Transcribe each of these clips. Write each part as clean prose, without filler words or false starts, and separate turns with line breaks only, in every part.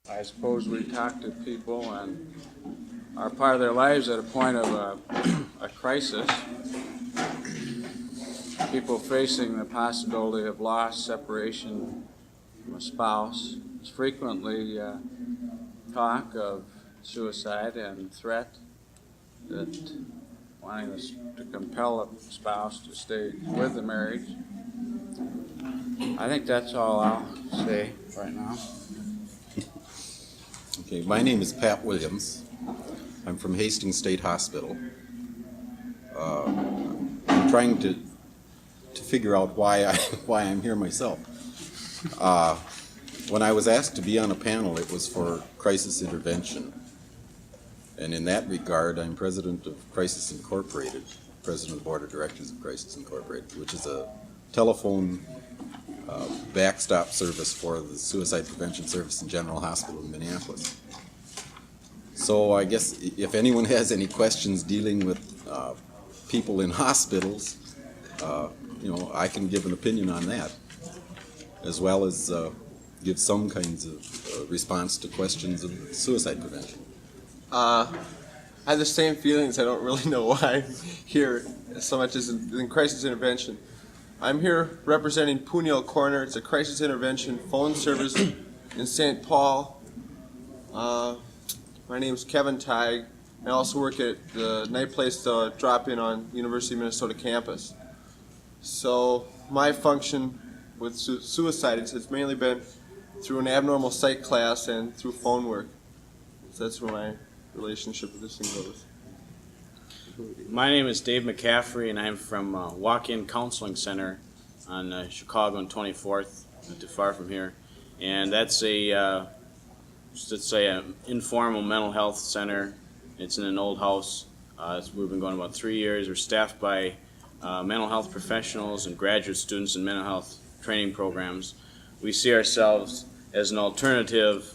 I suppose we talk to people and are part of their lives at a point of a crisis. People facing the possibility of loss, separation from a spouse. There's frequently talk of suicide and threat that wanting to compel a spouse to stay with the marriage. I think that's all I'll say right now.
Okay, my name is Pat Williams. I'm from Hastings State Hospital. I'm trying to figure out why I'm here myself. When I was asked to be on a panel, it was for crisis intervention. And in that regard, I'm president of Crisis Incorporated, president of the board of directors of Crisis Incorporated, which is a telephone backstop service for the suicide prevention service in General Hospital in Minneapolis. So I guess if anyone has any questions dealing with people in hospitals, I can give an opinion on that, as well as give some kinds of response to questions of suicide prevention.
I have the same feelings. I don't really know why I'm here so much as in crisis intervention. I'm here representing Punil Corner. It's a crisis intervention phone service in St. Paul. My name is Kevin Teig. I also work at the night place drop-in on University of Minnesota campus. So my function with suicide has mainly been through an abnormal psych class and through phone work. So that's where my relationship with this thing goes.
My name is Dave McCaffrey, and I'm from Walk-In Counseling Center on Chicago and 24th, not too far from here. And that's an informal mental health center. It's in an old house. We've been going about 3 years. We're staffed by mental health professionals and graduate students in mental health training programs. We see ourselves as an alternative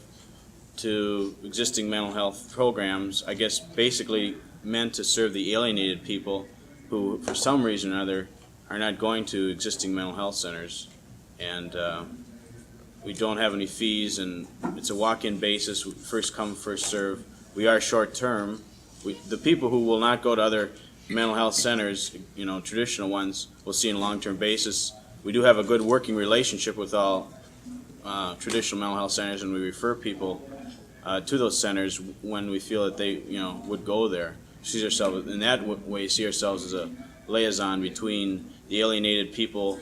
to existing mental health programs, I guess basically meant to serve the alienated people who, for some reason or other, are not going to existing mental health centers. And we don't have any fees, and it's a walk-in basis, first come, first serve. We are short-term. The people who will not go to other mental health centers, traditional ones, we'll see on a long-term basis. We do have a good working relationship with all traditional mental health centers, and we refer people to those centers when we feel that they, would go there. See ourselves in that way. See ourselves as a liaison between the alienated people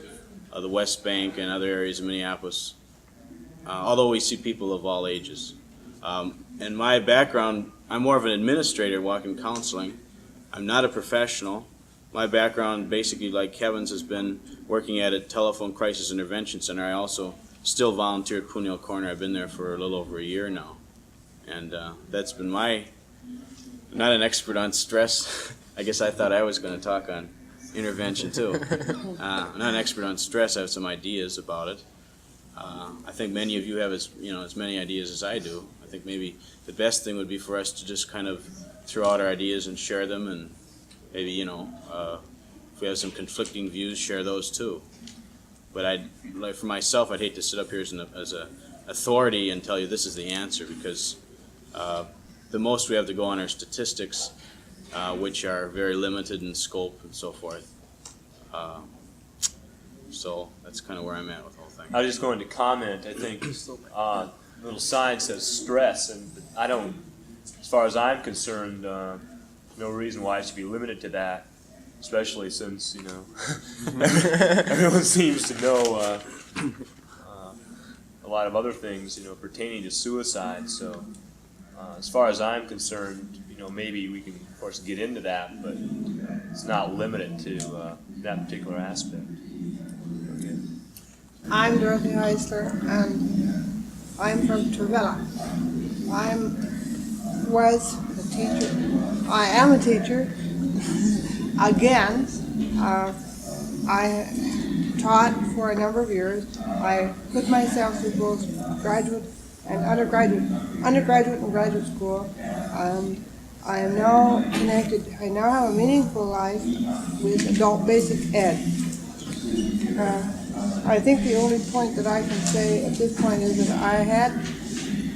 of the West Bank and other areas of Minneapolis. Although we see people of all ages. And my background, I'm more of an administrator, walk-in counseling. I'm not a professional. My background, basically like Kevin's, has been working at a telephone crisis intervention center. I also still volunteer at Punil Corner. I've been there for a little over a year now. And that's been I'm not an expert on stress. I guess I thought I was going to talk on intervention too. I'm not an expert on stress. I have some ideas about it. I think many of you have as many ideas as I do. I think maybe the best thing would be for us to just kind of throw out our ideas and share them, and maybe if we have some conflicting views, share those too. But for myself, I'd hate to sit up here as a authority and tell you this is the answer, because the most we have to go on are statistics, which are very limited in scope and so forth. So that's kind of where I'm at with the whole thing.
I was just going to comment. I think little sign says stress, and I don't, as far as I'm concerned, no reason why it should be limited to that, especially since everyone seems to know a lot of other things pertaining to suicide. So as far as I'm concerned, maybe we can of course get into that, but it's not limited to that particular aspect. Okay.
I'm Dorothy Heisler, and I'm from Trevella. I am a teacher. Again, I taught for a number of years. I put myself through both graduate and undergraduate and graduate school. I am now connected. I now have a meaningful life with adult basic ed. I think the only point that I can say at this point is that I had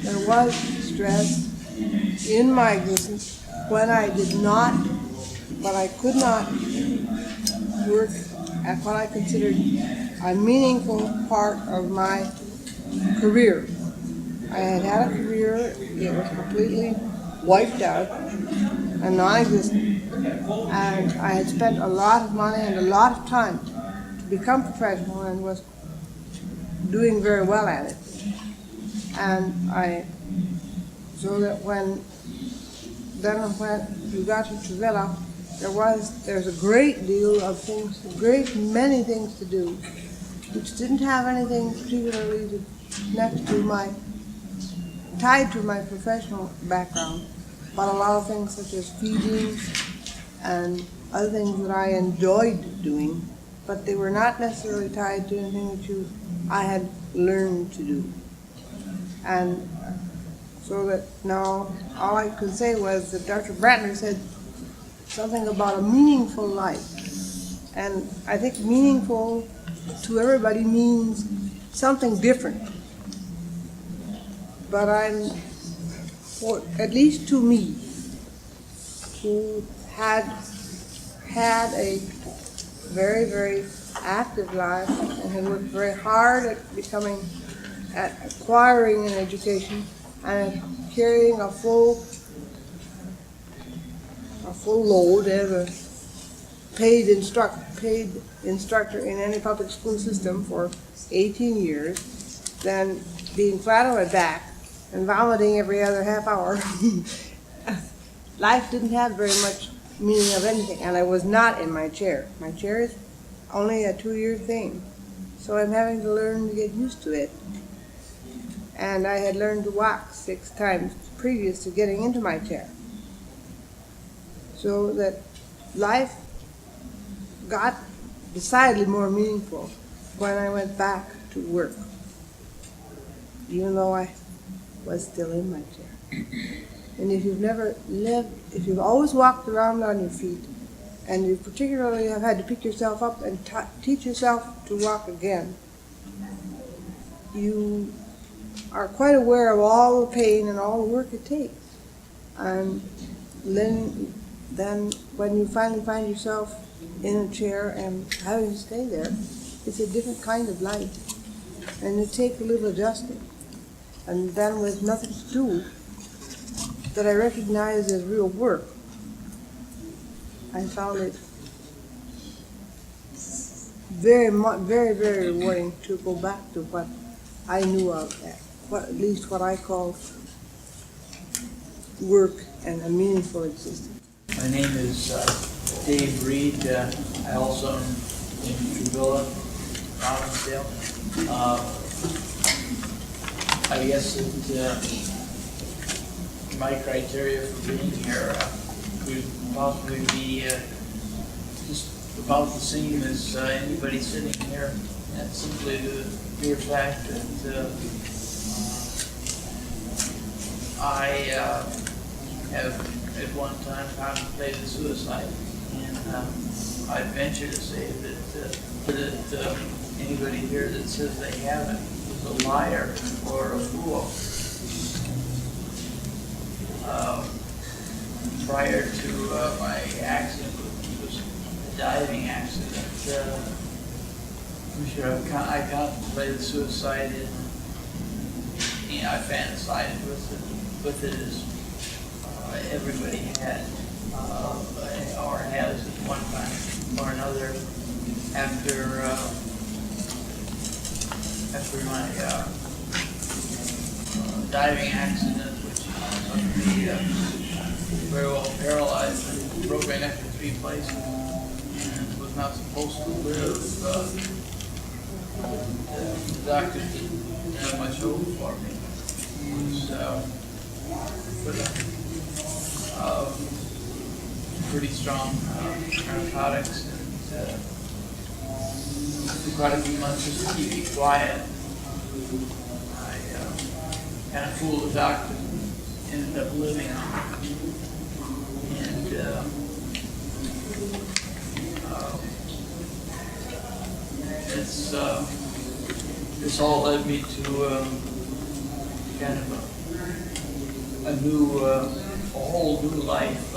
there was stress in my existence when I did not, when I could not work at what I considered a meaningful part of my career. I had had a career, it was completely wiped out and non-existent, and I had spent a lot of money and a lot of time to become professional and was doing very well at it. And so that when you got to Trevilla, there's a great deal of things, many things to do, which didn't have anything particularly tied to my professional background, but a lot of things such as feeding and other things that I enjoyed doing, but they were not necessarily tied to anything that I had learned to do. And so that now all I could say was that Dr. Bratner said something about a meaningful life. And I think meaningful to everybody means something different. But at least to me, who had a very, very active life and had worked very hard at acquiring an education and carrying a full load as a paid instructor in any public school system for 18 years, then being flat on my back and vomiting every other half hour. Life didn't have very much meaning of anything, and I was not in my chair. My chair is only a 2-year thing, so I'm having to learn to get used to it. And I had learned to walk 6 times previous to getting into my chair. So that life got decidedly more meaningful when I went back to work, even though I was still in my chair. And if you've always walked around on your feet, and you particularly have had to pick yourself up and teach yourself to walk again, you are quite aware of all the pain and all the work it takes. And then when you finally find yourself in a chair and having to stay there, it's a different kind of life. And it takes a little adjusting. And then with nothing to do that I recognize as real work, I found it very, very rewarding to go back to what I knew of, at least what I call work and a meaningful existence.
My name is Dave Reed. I also am in Trevilla, Robbinsdale. I guess that my criteria for being here would possibly be just about the same as anybody sitting here. That's simply the mere fact that I have at one time contemplated suicide, and I venture to say that anybody here that says they haven't is a liar or a fool. Prior to my accident, it was a diving accident. I'm sure I contemplated suicide, and I fantasized with it as everybody had, or has at one time or another after my diving accident, which left me very well paralyzed and broke my neck in 3 places, and was not supposed to live. The doctor didn't have much hope for me. Pretty strong narcotics, and took quite a few months just to keep me quiet. I kind of fooled the doctor and ended up living on it. And this all led me to kind of a whole new life.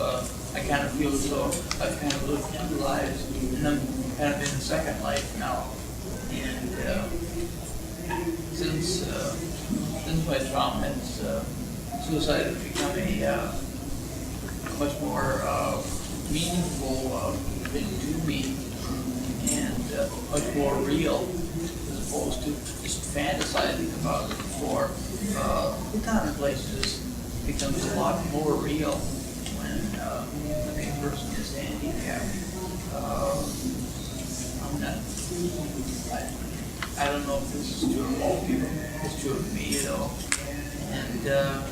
I kind of feel as though I've kind of lived two lives, and I'm kind of in a second life now. And since my trauma, suicide has become a much more meaningful thing to me, and much more real, as opposed to just fantasizing about it before. The commonplaces becomes a lot more real when a person is handicapped. I'm not, I don't know if this is true of all people. It's true of me, though. And the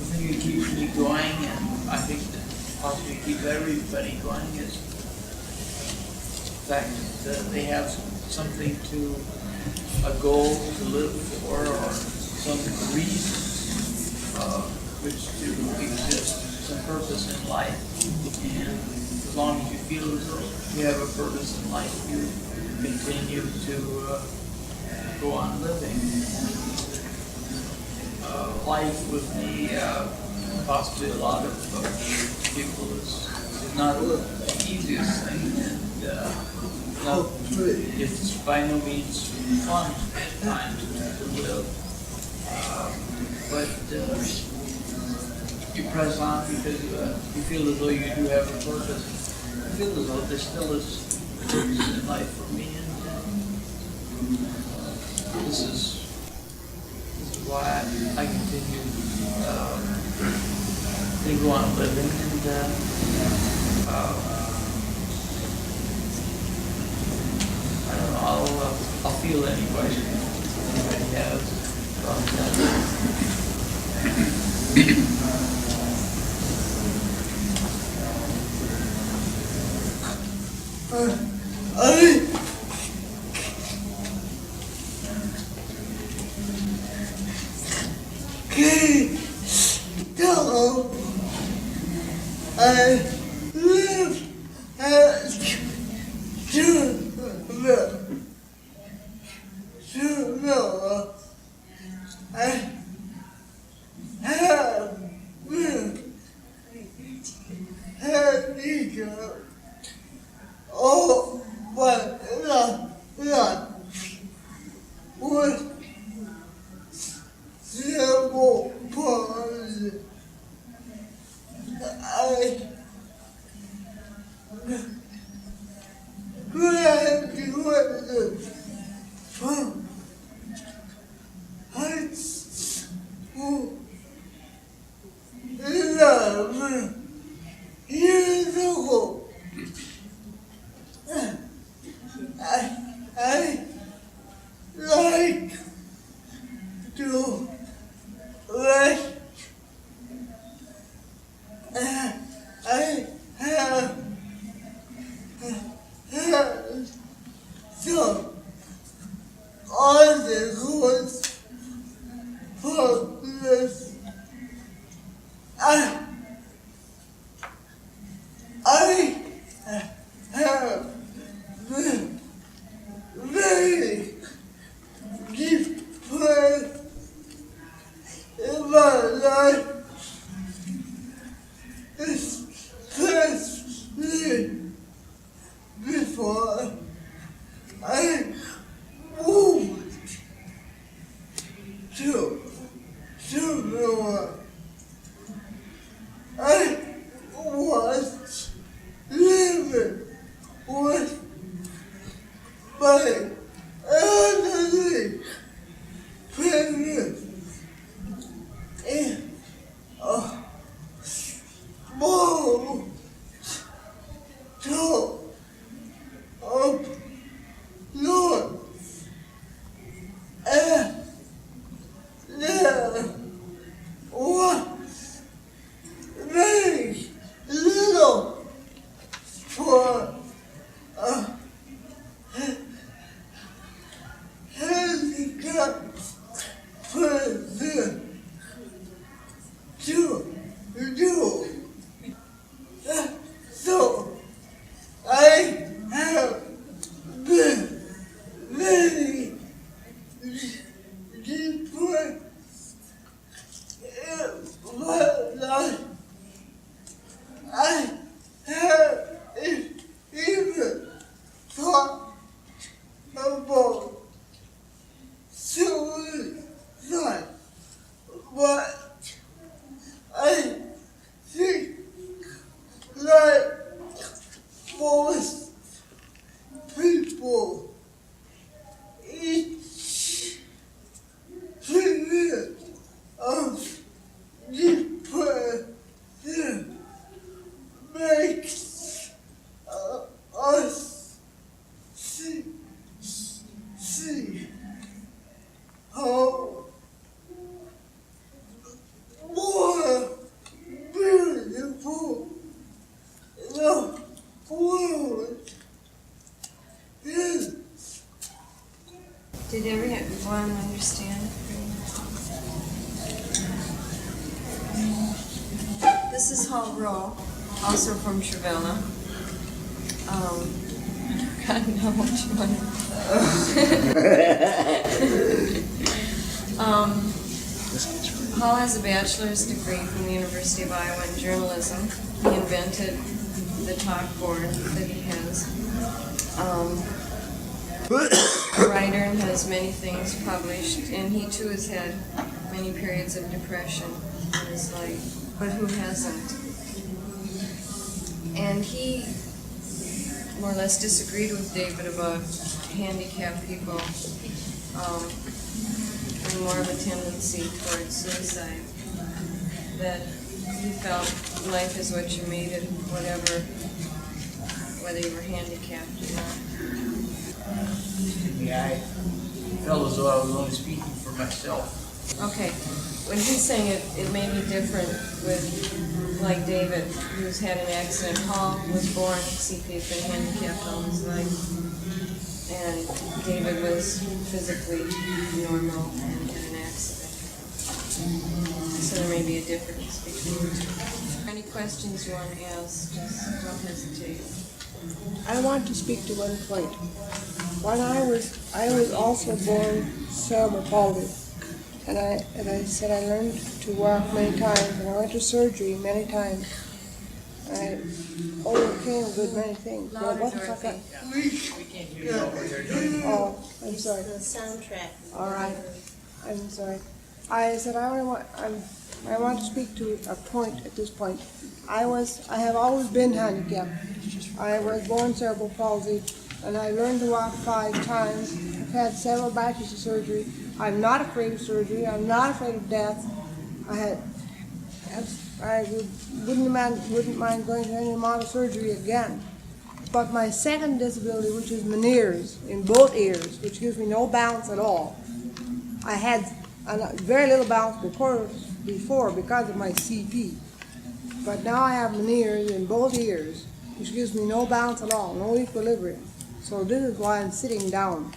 thing that keeps me going, and I think that possibly keeps everybody going, is the fact that they have something to, a goal to live for, or some reason which to exist, some purpose in life. And as long as you feel as though you have a purpose in life, you continue to go on living. Life with me, possibly a lot of people, is not the easiest thing, and it's by no means fun at times to live. But you press on because you feel as though you do have a purpose. I feel as though there still is purpose in life for me, and this is why I continue to go on living, and I don't know, I'll feel any questions anybody has about that.
understand. This is Hall Row, also from Trevella. God, how much money. Hall has a bachelor's degree from the University of Iowa in journalism. He invented the talk board that he has. A writer and has many things published, and he too has had many periods of depression in his life, but who hasn't? And he more or less disagreed with David about handicapped people and more of a tendency towards suicide. That he felt life is what you made it, whatever, whether you were handicapped or not.
Yeah, I felt as though I was only speaking for myself.
Okay, when he's saying it may be different with, like David, who's had an accident. Paul was born, see, he'd been handicapped all his life. And David was physically normal and had an accident. So there may be a difference between the two. Any questions you want to ask, just don't hesitate.
I want to speak to one point. When I was also born cerebral palsy, and I said I learned to walk many times, and I went to surgery many times. I overcame a good many things. But
Louder,
what the fuck
Dorothy.
We can't hear you over there, Dorothy.
Oh, I'm sorry.
The soundtrack.
All right, I'm sorry. I said I want to speak to a point at this point. I have always been handicapped. I was born cerebral palsy, and I learned to walk 5 times. I've had several batches of surgery. I'm not afraid of surgery. I'm not afraid of death. I wouldn't mind going to any amount of surgery again. But my second disability, which is Meniere's in both ears, which gives me no balance at all. I had very little balance before because of my CP. But now I have Meniere's in both ears, which gives me no balance at all, no equilibrium. So this is why I'm sitting down.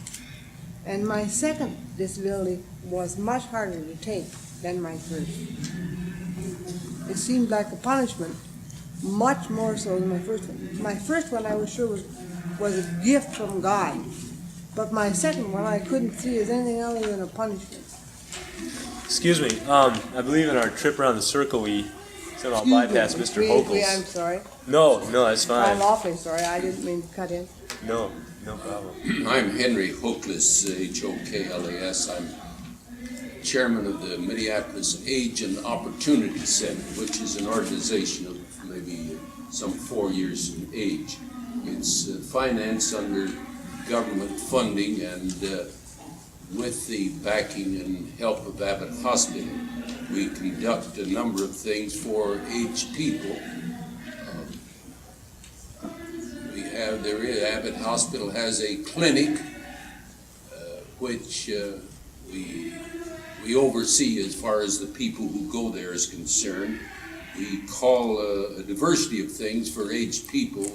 And my second disability was much harder to take than my first. It seemed like a punishment, much more so than my first one. My first one I was sure was a gift from God. But my second one I couldn't see as anything other than a punishment.
Excuse me, I believe in our trip around the circle we somehow bypassed Mr. Hokel's.
I'm sorry.
No, that's fine.
I'm awfully sorry. I didn't mean to cut in.
No problem.
I'm Henry Hoklas, H-O-K-L-A-S. I'm chairman of the Minneapolis Age and Opportunity Center, which is an organization of maybe some 4 years in age. It's financed under government funding and with the backing and help of Abbott Hospital. We conduct a number of things for aged people. Abbott Hospital has a clinic which we oversee as far as the people who go there is concerned. We call a diversity of things for aged people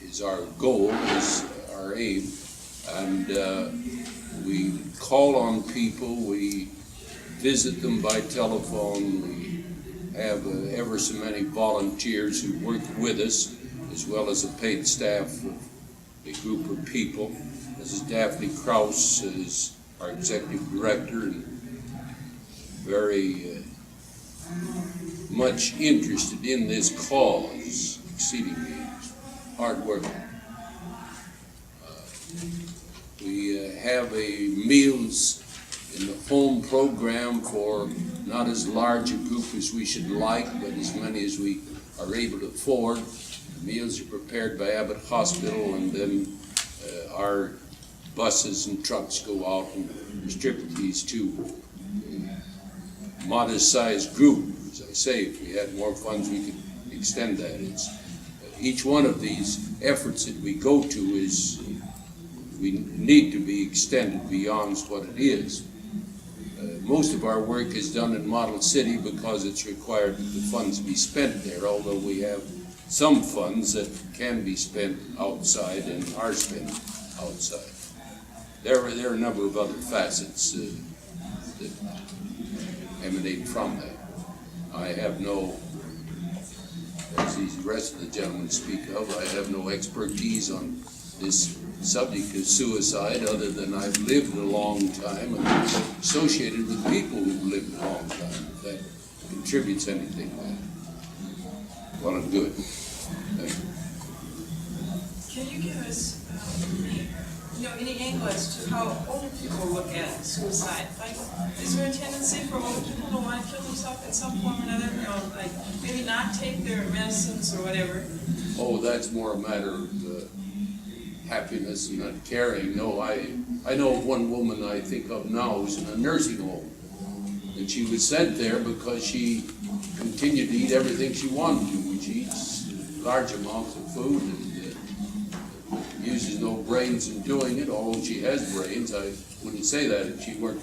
is our goal, is our aim, and we call on people, we visit them by telephone, we have ever so many volunteers who work with us, as well as a paid staff of a group of people. Mrs. Daphne Krause is our executive director and very much interested in this cause, exceedingly hardworking. We have a meals in the home program for not as large a group as we should like, but as many as we are able to afford. The meals are prepared by Abbott Hospital, and then our buses and trucks go out and distribute these to a modest-sized group. As I say, if we had more funds, we could extend that. Each one of these efforts that we go to we need to be extended beyond what it is. Most of our work is done in Model City because it's required that the funds be spent there, although we have some funds that can be spent outside and are spent outside. there are a number of other facets that emanate from that. I have no, as the rest of the gentlemen speak of, I have no expertise on this subject of suicide other than I've lived a long time and associated with people who've lived a long time. If that contributes anything, well and good. Thank you.
Can you give us, any angle as to how older people look at suicide? Like, is there a tendency for older people to want to kill themselves in some form or another? Like maybe not take their medicines or whatever?
Oh, that's more a matter of happiness and not caring. No, I know of one woman I think of now who's in a nursing home. And she was sent there because she continued to eat everything she wanted to. She eats large amounts of food and uses no brains in doing it, although she has brains. I wouldn't say that if she weren't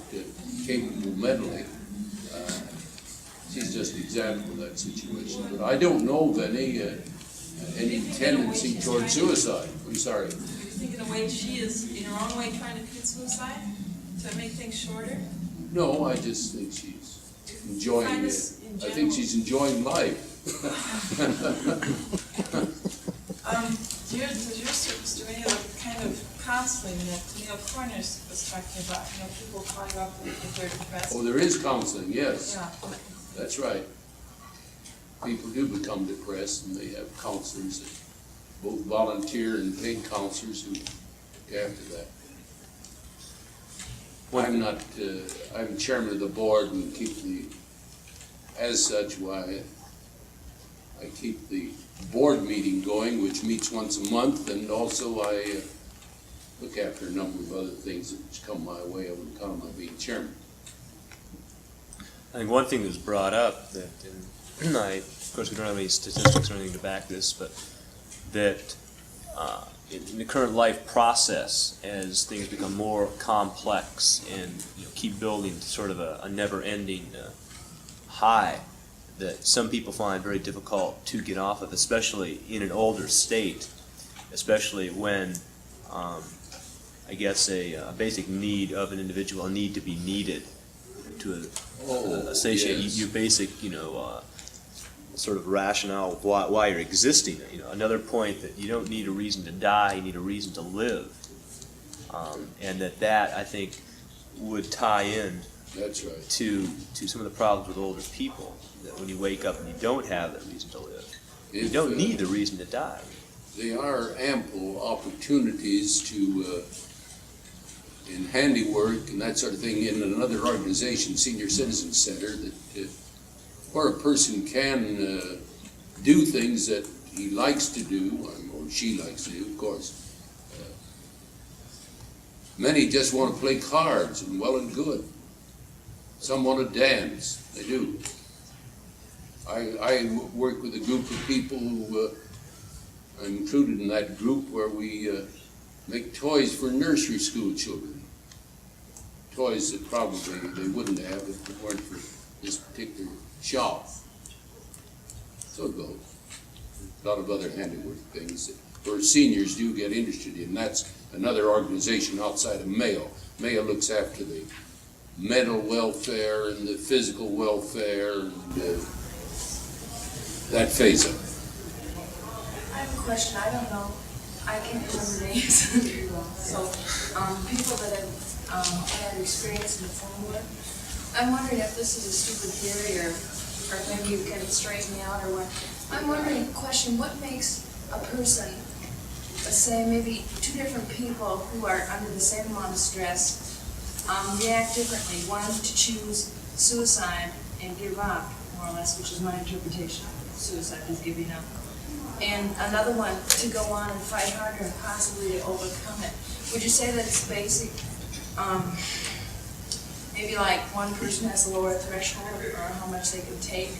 capable mentally. She's just an example of that situation. But I don't know of any tendency toward suicide. I'm sorry.
Do you think in a way she is, in her own way, trying to commit suicide to make things shorter?
No, I just think she's enjoying it. I think she's enjoying life.
Does your service do any of the kind of counseling that Neil Corners was talking about? People calling up if they're depressed.
Oh, there is counseling, yes.
Yeah.
That's right. People do become depressed, and they have counselors, both volunteer and paid counselors who look after that. I'm chairman of the board and as such, why I keep the board meeting going, which meets once a month, and also I look after a number of other things that come my way on account of my being chairman.
I think one thing that's brought up that, and of course we don't have any statistics or anything to back this, but that in the current life process, as things become more complex and keep building to sort of a never-ending high, that some people find very difficult to get off of, especially in an older state, especially when I guess a basic need of an individual, a need to be needed, to satiate
yes.
your basic, sort of rationale of why you're existing. Another point that you don't need a reason to die, you need a reason to live, and that I think would tie in.
That's right.
To some of the problems with older people. That when you wake up and you don't have that reason to live, you don't need the reason to die.
There are ample opportunities to, in handiwork and that sort of thing, in another organization, Senior Citizen Center, that where a person can do things that he likes to do, or she likes to do, of course. Many just want to play cards, and well and good. Some want to dance, they do. I work with a group of people who I'm included in that group where we make toys for nursery school children. Toys that probably they wouldn't have if it weren't for this particular shop. So it goes. A lot of other handiwork things that where seniors do get interested in. That's another organization outside of Mayo. Mayo looks after the mental welfare and the physical welfare and that phase of it.
I have a question. I don't know. I can't remember names. So, people that have had experience in the phone work, I'm wondering if this is a stupid theory or maybe you can straighten me out or what. I'm wondering, what makes a person, let's say maybe two different people who are under the same amount of stress, react differently. One to choose suicide and give up, more or less, which is my interpretation of suicide is giving up. And another one to go on and fight harder and possibly to overcome it. Would you say that it's basic? Maybe like one person has a lower threshold or how much they can take.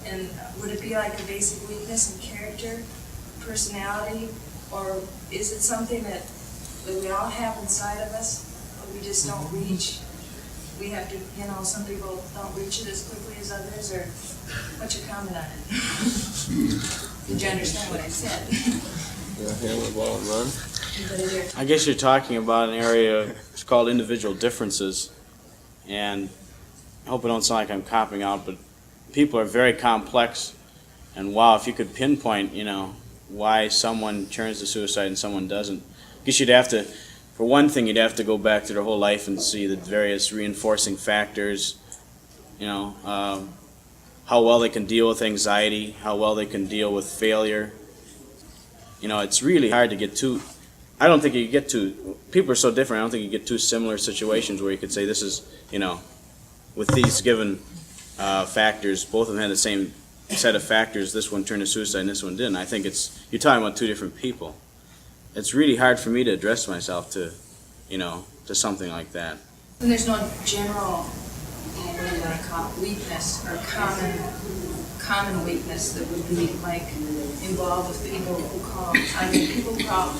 And would it be like a basic weakness in character, personality, or is it something that we all have inside of us, but we just don't reach? We have to, some people don't reach it as quickly as others, or what's your comment on it? Did you understand what I said?
I guess you're talking about an area called individual differences. And I hope it don't sound like I'm copping out, but people are very complex. And wow, if you could pinpoint, why someone turns to suicide and someone doesn't, I guess you'd have to, for one thing, you'd have to go back to their whole life and see the various reinforcing factors, how well they can deal with anxiety, how well they can deal with failure. It's really hard to get too, I don't think you get to, people are so different, I don't think you get two similar situations where you could say this is, with these given factors, both of them had the same set of factors, this one turned to suicide and this one didn't. I think you're talking about two different people. It's really hard for me to address myself to something like that.
And there's no general, what do you want to call it, weakness or common weakness that would be like involved with people who call. I mean, people who call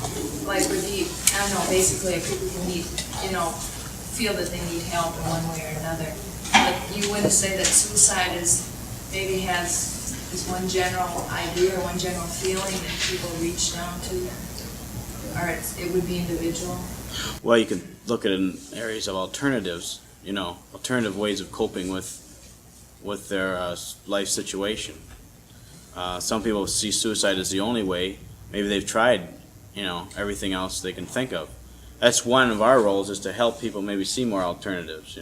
like would be, I don't know, basically people who need, feel that they need help in one way or another. But you wouldn't say that suicide maybe has this one general idea or one general feeling that people reach down to, or it would be individual.
Well, you can look at it in areas of alternatives, alternative ways of coping with their life situation. Some people see suicide as the only way. Maybe they've tried, everything else they can think of. That's one of our roles, is to help people maybe see more alternatives.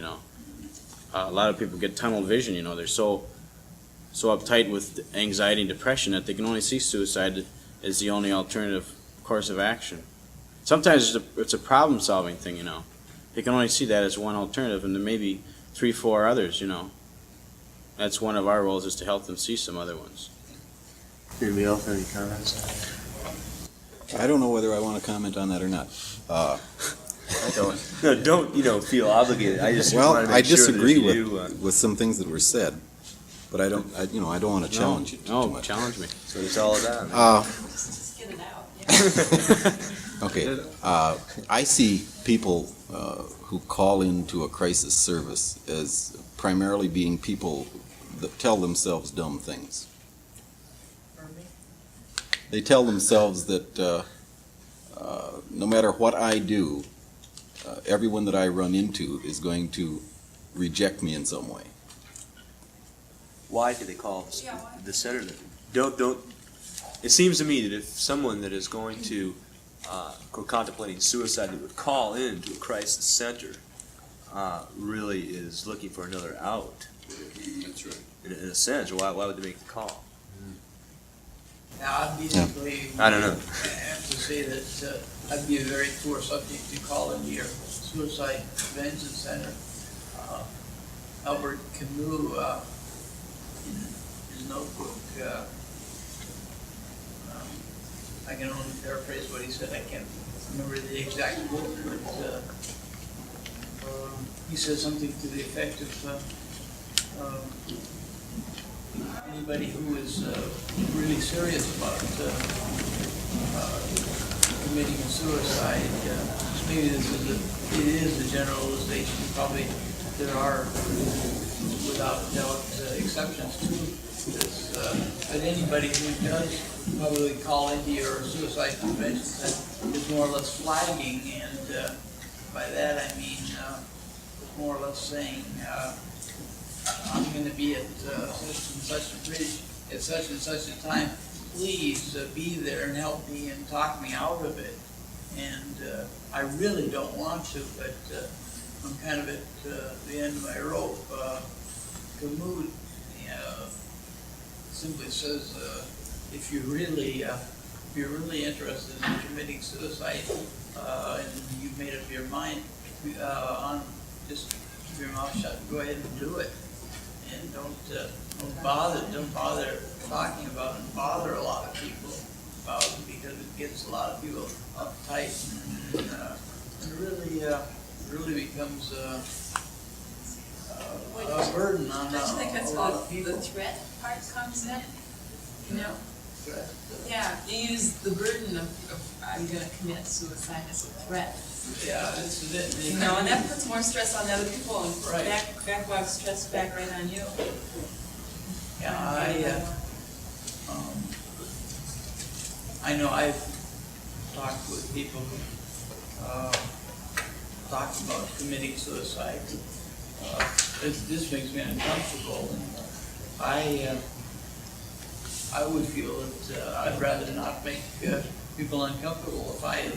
A lot of people get tunnel vision. They're so uptight with anxiety and depression that they can only see suicide as the only alternative course of action. Sometimes it's a problem-solving thing. They can only see that as one alternative, and there may be 3, 4 others. That's one of our roles, is to help them see some other ones.
Anybody else have any comments?
I don't know whether I want to comment on that or not.
I don't. No, don't feel obligated. I just
Well,
want to
I
make sure
disagree
that if you do,
with some things that were said, but I don't want to challenge you too much.
Challenge me.
So it's all about.
Just get it out.
Okay, I see people who call into a crisis service as primarily being people that tell themselves dumb things. They tell themselves that no matter what I do, everyone that I run into is going to reject me in some way.
Why do they call the center? Don't. It seems to me that if someone that is going to or contemplating suicide that would call in to a crisis center really is looking for another out.
That's right.
In a sense, why would they make the call?
Now, obviously,
I don't know.
I have to say that I'd be a very poor subject to call into your suicide prevention center. Albert Camus, in his notebook, I can only paraphrase what he said. I can't remember the exact quote, but he said something to the effect of anybody who is really serious about committing a suicide, maybe it is a generalization. Probably there are, without doubt, exceptions to this. But anybody who does probably call into your suicide prevention center is more or less flagging, and by that I mean more or less saying, I'm going to be at such and such a bridge at such and such a time. Please be there and help me and talk me out of it. And I really don't want to, but I'm kind of at the end of my rope. Camus simply says, if you're really interested in committing suicide and you've made up your mind on just keep your mouth shut and go ahead and do it. And don't bother talking about it and bother a lot of people about it, because it gets a lot of people uptight and really becomes a burden on
Don't you think that's
a lot
where
of people.
the threat part comes in?
Threat.
Yeah, you use the burden of I'm gonna commit suicide as a threat.
Yeah, this is it.
And that puts more stress on the other people and
Right.
backlogs stress back right on you.
Yeah, I know I've talked with people who talk about committing suicide. This makes me uncomfortable, and I would feel that I'd rather not make people uncomfortable if I had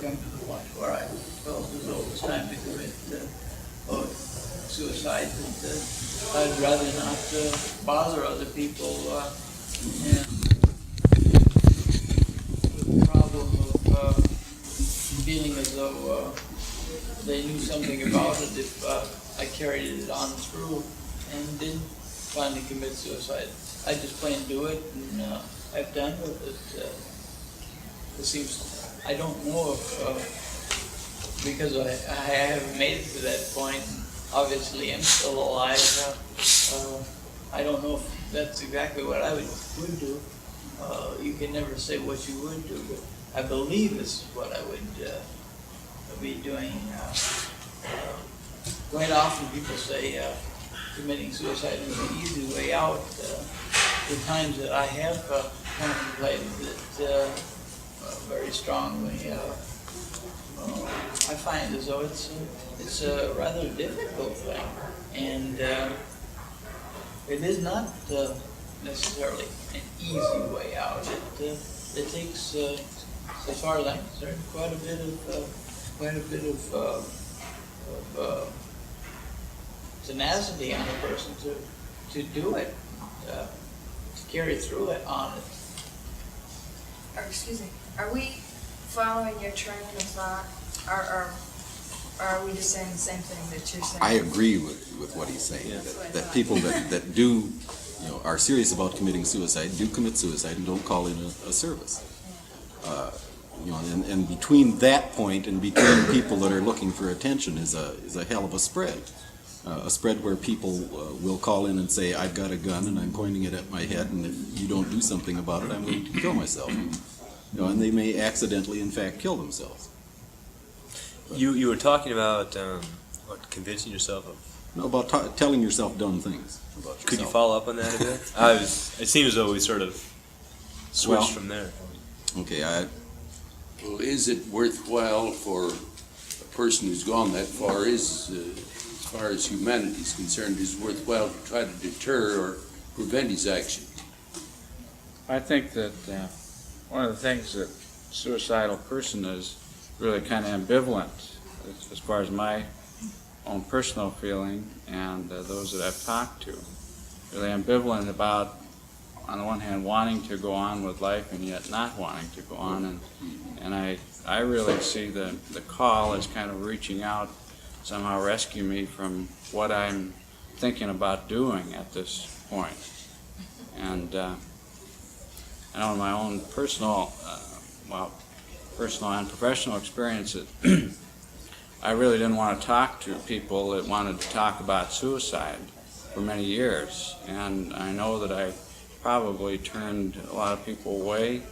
come to the point where I felt as though it was time to commit suicide. That I'd rather not bother other people. And the problem of feeling as though they knew something about it if I carried it on through and didn't finally commit suicide. I just plain do it, and I've done with it. It seems, I don't know if, because I haven't made it to that point, obviously I'm still alive. I don't know if that's exactly what I would do. You can never say what you would do, but I believe this is what I would be doing. Quite often people say committing suicide is the easy way out. The times that I have contemplated it very strongly, I find as though it's a rather difficult thing, and it is not necessarily an easy way out. It takes, as far as I'm concerned, quite a bit of tenacity on a person to do it, to carry through it on it.
Excuse me, are we following your train of thought, or are we just saying the same thing that you're saying?
I agree with what he's saying, that people that do, are serious about committing suicide, do commit suicide and don't call in a service. And between that point and between people that are looking for attention is a hell of a spread. A spread where people will call in and say, I've got a gun and I'm pointing it at my head, and if you don't do something about it, I'm going to kill myself. And they may accidentally, in fact, kill themselves.
You were talking about convincing yourself of.
No, about telling yourself dumb things about yourself.
Could you follow up on that a bit? It seems as though we sort of switched from there.
Okay,
Well, is it worthwhile for a person who's gone that far, as far as humanity is concerned, is worthwhile to try to deter or prevent his action?
I think that one of the things that suicidal person is really kind of ambivalent as far as my own personal feeling and those that I've talked to. Really ambivalent about, on the one hand, wanting to go on with life and yet not wanting to go on. And I really see the call as kind of reaching out, somehow rescue me from what I'm thinking about doing at this point. And I know in my own personal and professional experiences, I really didn't want to talk to people that wanted to talk about suicide for many years. And I know that I probably turned a lot of people away,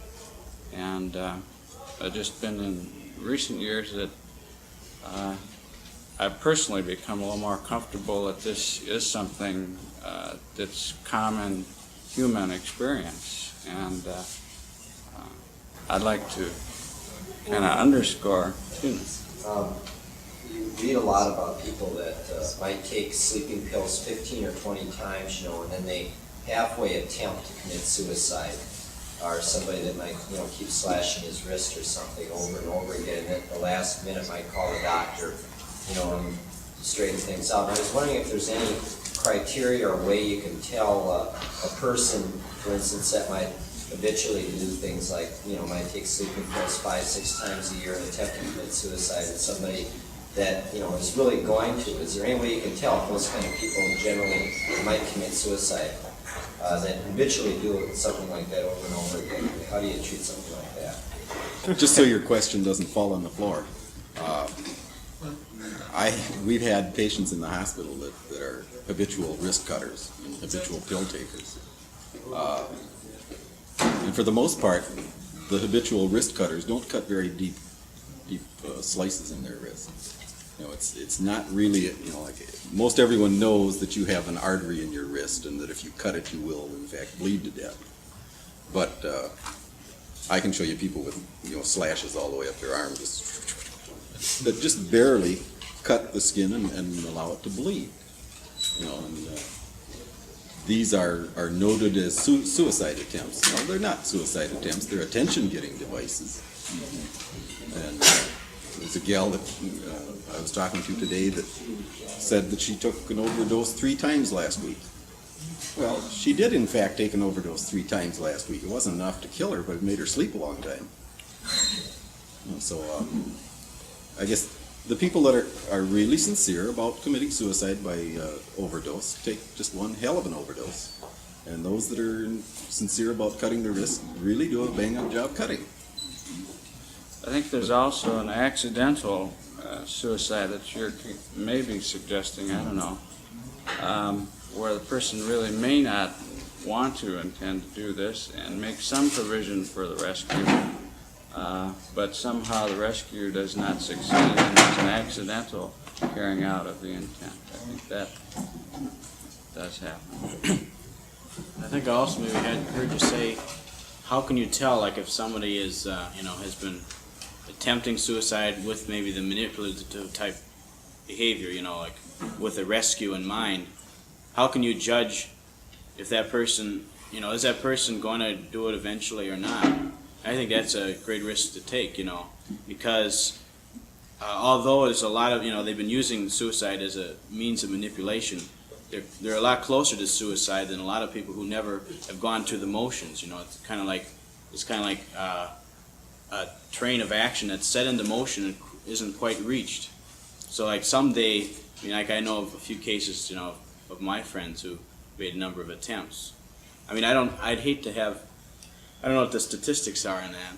and I've just been in recent years that I've personally become a little more comfortable that this is something that's common human experience. And I'd like to kind of underscore,
you read a lot about people that might take sleeping pills 15 or 20 times, and then they halfway attempt to commit suicide, or somebody that might, keep slashing his wrist or something over and over again, and at the last minute might call the doctor, and straighten things out. And I was wondering if there's any criteria or way you can tell a person, for instance, that might habitually do things like, might take sleeping pills 5-6 times a year and attempt to commit suicide, and somebody that, is really going to. Is there any way you can tell if those kind of people generally might commit suicide, that habitually do something like that over and over again? How do you treat something like that?
just so your question doesn't fall on the floor, we've had patients in the hospital that are habitual wrist cutters and habitual pill takers. And for the most part, the habitual wrist cutters don't cut very deep slices in their wrists. It's not really, like most everyone knows that you have an artery in your wrist and that if you cut it, you will in fact bleed to death. But I can show you people with, slashes all the way up their arm, just that just barely cut the skin and allow it to bleed. You know, and these are noted as suicide attempts. No, they're not suicide attempts. They're attention-getting devices. And there's a gal that I was talking to today that said that she took an overdose 3 times last week. Well, she did in fact take an overdose 3 times last week. It wasn't enough to kill her, but it made her sleep a long time. And so I guess the people that are really sincere about committing suicide by overdose take just one hell of an overdose. And those that are sincere about cutting their wrist really do a bang-up job cutting.
I think there's also an accidental suicide that you're maybe suggesting, I don't know, where the person really may not want to intend to do this and make some provision for the rescue, but somehow the rescue does not succeed and there's an accidental carrying out of the intent. I think that does happen.
I think I also maybe had heard you say, how can you tell, like, if somebody is, has been attempting suicide with maybe the manipulative type behavior, like with a rescue in mind? How can you judge if that person, is that person going to do it eventually or not? I think that's a great risk to take, because although there's a lot of, they've been using suicide as a means of manipulation, they're a lot closer to suicide than a lot of people who never have gone through the motions. It's kind of like a train of action that's set into motion and isn't quite reached. So like someday, I know of a few cases, of my friends who made a number of attempts. I'd hate to have, I don't know what the statistics are in that.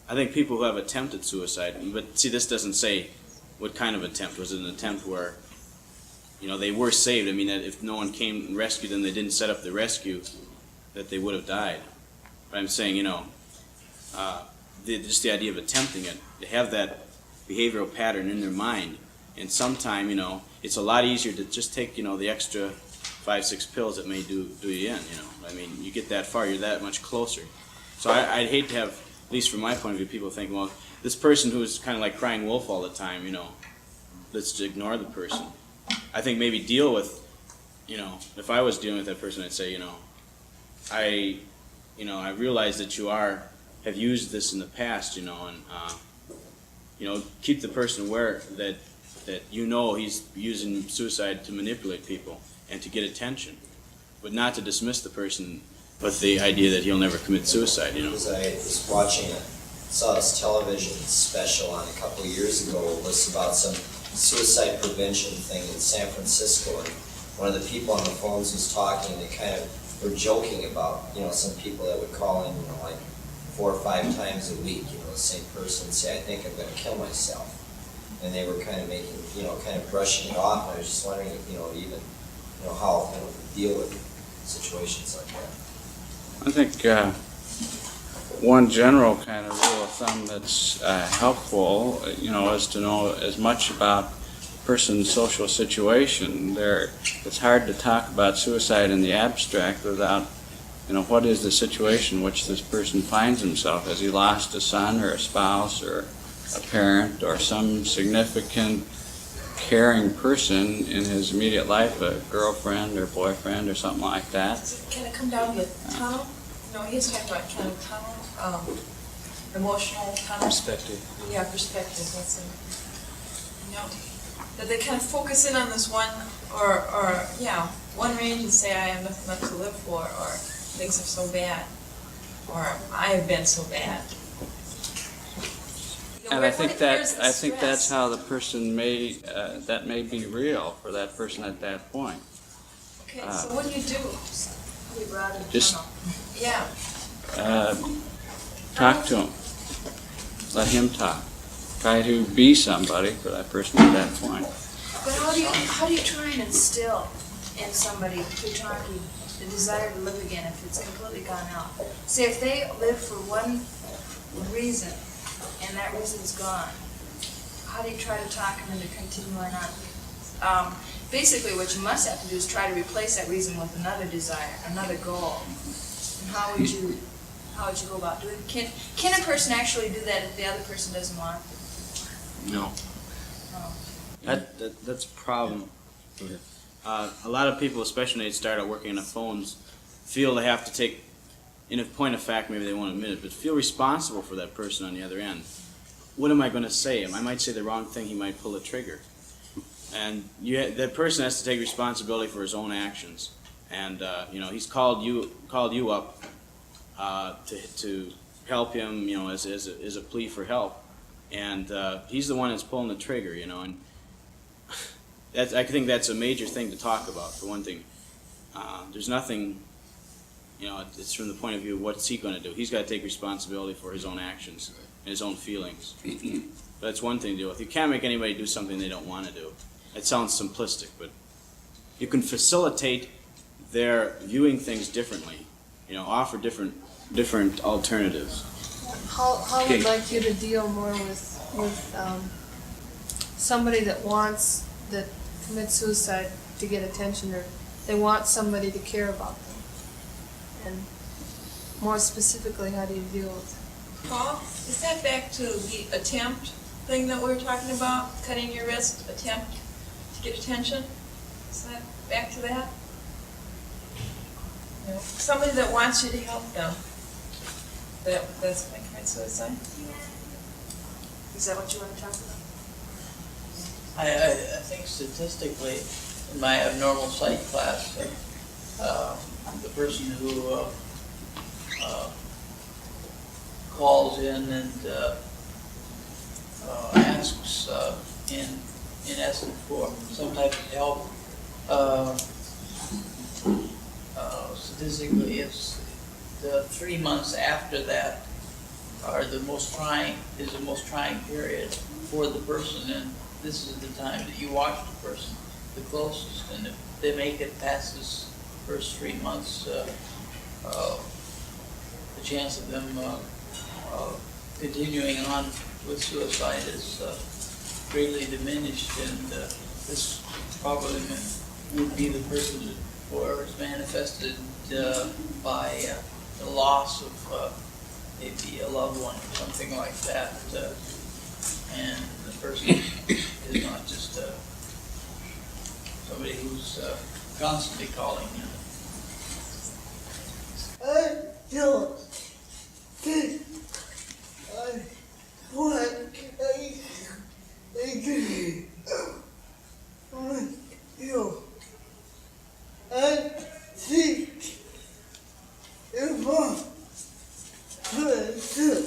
I think people who have attempted suicide, but see, this doesn't say what kind of attempt. Was it an attempt where, they were saved? That if no one came and rescued them, they didn't set up the rescue, that they would have died. But I'm saying, just the idea of attempting it, they have that behavioral pattern in their mind, and sometime, it's a lot easier to just take, the extra 5-6 pills that may do you in, you get that far, you're that much closer. So I'd hate to have, at least from my point of view, people think, well, this person who's kind of like crying wolf all the time, let's ignore the person. I think maybe deal with, if I was dealing with that person, I'd say, I realize that you have used this in the past, and keep the person aware that he's using suicide to manipulate people and to get attention, but not to dismiss the person with the idea that he'll never commit suicide.
Because I was saw this television special on a couple of years ago. It was about some suicide prevention thing in San Francisco, and one of the people on the phones was talking. They kind of were joking about, some people that would call in, like 4 or 5 times a week, the same person say, I think I'm going to kill myself. And they were kind of making, kind of brushing it off. And I was just wondering, even, how to deal with situations like that.
I think one general kind of rule of thumb that's helpful, is to know as much about a person's social situation. It's hard to talk about suicide in the abstract without, what is the situation in which this person finds himself? Has he lost a son or a spouse or a parent or some significant caring person in his immediate life, a girlfriend or boyfriend or something like that?
Can it come down to tunnel? He's talking about kind of tunnel, emotional tunnel.
Perspective.
Yeah, perspective, that's it. That they kind of focus in on this one, one range and say, I have nothing left to live for, or things are so bad, or I have been so bad.
And I think that's how the person that may be real for that person at that point.
Okay, so what do you do?
Just
Yeah.
talk to him. Let him talk. Try to be somebody for that person at that point.
But how do you try and instill in somebody who's talking the desire to live again if it's completely gone out? Say if they live for one reason and that reason's gone, how do you try to talk them into continuing on? Basically what you must have to do is try to replace that reason with another desire, another goal. And how would you How would you go about doing it? Can a person actually do that if the other person doesn't want to?
No.
No.
That's a problem. A lot of people, especially when they start out working on the phones, feel they have to take, in a point of fact, maybe they won't admit it, but feel responsible for that person on the other end. What am I going to say? I might say the wrong thing, he might pull a trigger. And that person has to take responsibility for his own actions. And he's called you up to help him, as a plea for help. And he's the one that's pulling the trigger, and I think that's a major thing to talk about, for one thing. There's nothing, it's from the point of view of what's he going to do. He's got to take responsibility for his own actions and his own feelings. That's one thing to do with. You can't make anybody do something they don't want to do. It sounds simplistic, but you can facilitate their viewing things differently, offer different alternatives.
How
Okay.
would like you to deal more with somebody that commits suicide to get attention, or they want somebody to care about them? And more specifically, how do you deal with it?
Paul, is that back to the attempt thing that we were talking about? Cutting your wrist, attempt to get attention? Is that back to that? Somebody that wants you to help them. That's my kind of suicide.
Is that what you want to talk about?
I think statistically, in my abnormal psych class, the person who calls in and asks in essence for some type of help, statistically, it's the 3 months after that are the most trying period for the person, and this is the time that you watch the person the closest, and if they make it past this first 3 months, the chance of them continuing on with suicide is greatly diminished, and this probably would be the person or is manifested by the loss of maybe a loved one or something like that, and the person is not just somebody who's constantly calling you.
I don't think I want agree with you. I think if a person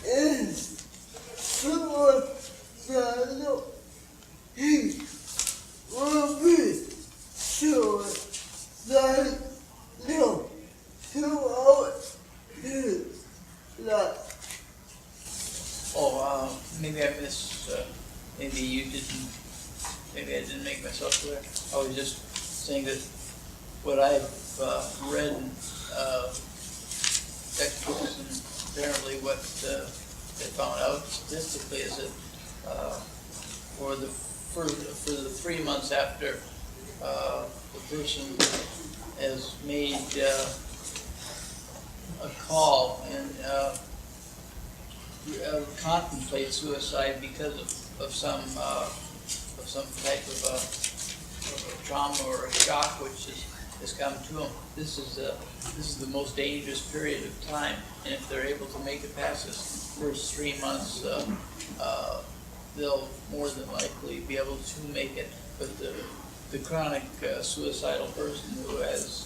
is suicidal, he will be suicidal throughout his life.
Oh, maybe I missed, maybe you didn't, maybe I didn't make myself clear. I was just saying that what I've read in textbooks, and apparently what they found out statistically is that for the 3 months after the person has made a call and contemplate suicide because of some type of trauma or a shock which has come to them. This is the most dangerous period of time, and if they're able to make it past this first 3 months, they'll more than likely be able to make it. But the chronic suicidal person who has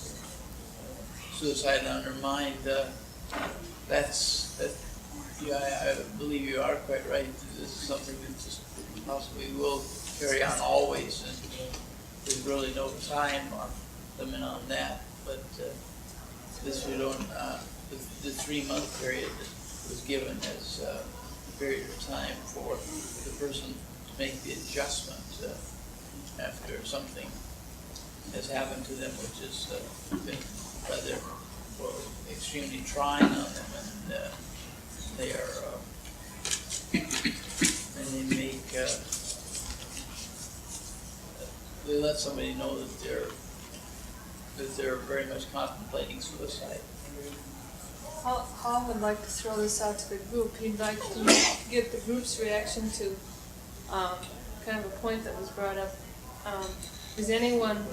suicide on their mind, I believe you are quite right. This is something that just possibly will carry on always, and there's really no time limit on that. But this we don't. The 3 month period was given as a period of time for the person to make the adjustment after something has happened to them, which has been rather extremely trying on them, and they are and they make they let somebody know that they're very much contemplating suicide.
Hall would like to throw this out to the group. He'd like to get the group's reaction to kind of a point that was brought up. Is anyone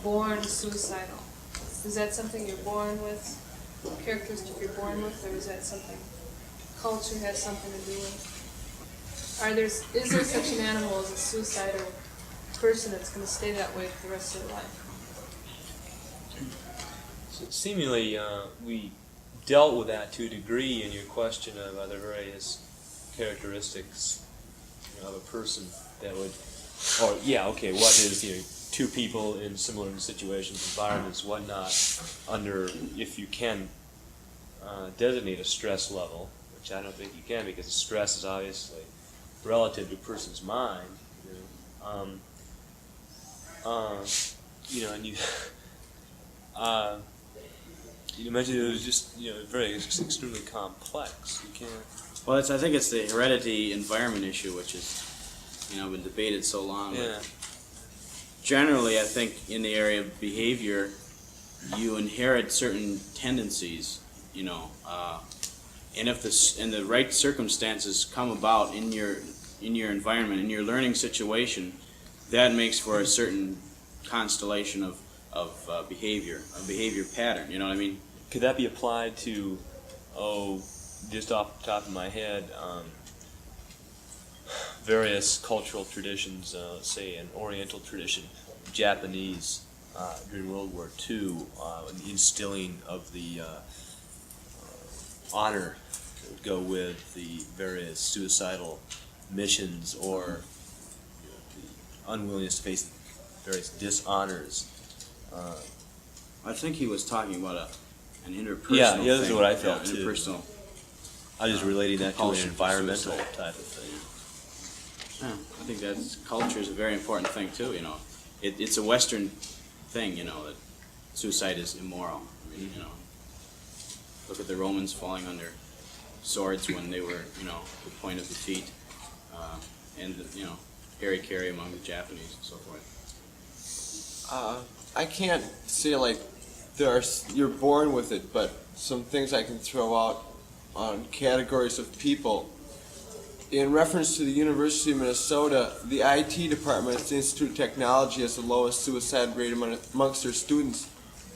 born suicidal? Is that something you're born with, characteristic you're born with, or is that something culture has something to do with? Is there such an animal as a suicidal person that's going to stay that way for the rest of their life?
So seemingly, we dealt with that to a degree in your question of other various characteristics of a person that would, or yeah, okay, what is, two people in similar situations, environments, whatnot, under, if you can designate a stress level, which I don't think you can, because stress is obviously relative to a person's mind, and you mentioned it was just, it's extremely complex. You can't.
Well, I think it's the heredity environment issue, which is, been debated so long.
Yeah.
Generally, I think in the area of behavior, you inherit certain tendencies, and if the right circumstances come about in your environment, in your learning situation, that makes for a certain constellation of behavior, a behavior pattern. You know what I mean?
Could that be applied to, just off the top of my head, various cultural traditions, let's say an Oriental tradition, Japanese, during World War II, the instilling of the honor that would go with the various suicidal missions, or the unwillingness to face various dishonors.
I think he was talking about an interpersonal
Yeah,
thing.
that's what I felt too.
Interpersonal.
I was relating that to an
compulsion for
environmental
suicide.
type of thing.
Yeah, I think culture is a very important thing too. It's a Western thing. That suicide is immoral. I mean, look at the Romans falling on their swords when they were, the point of defeat, and Harry Carey among the Japanese and so forth.
I can't say you're born with it, but some things I can throw out on categories of people. In reference to the University of Minnesota, the IT department at the Institute of Technology has the lowest suicide rate amongst their students,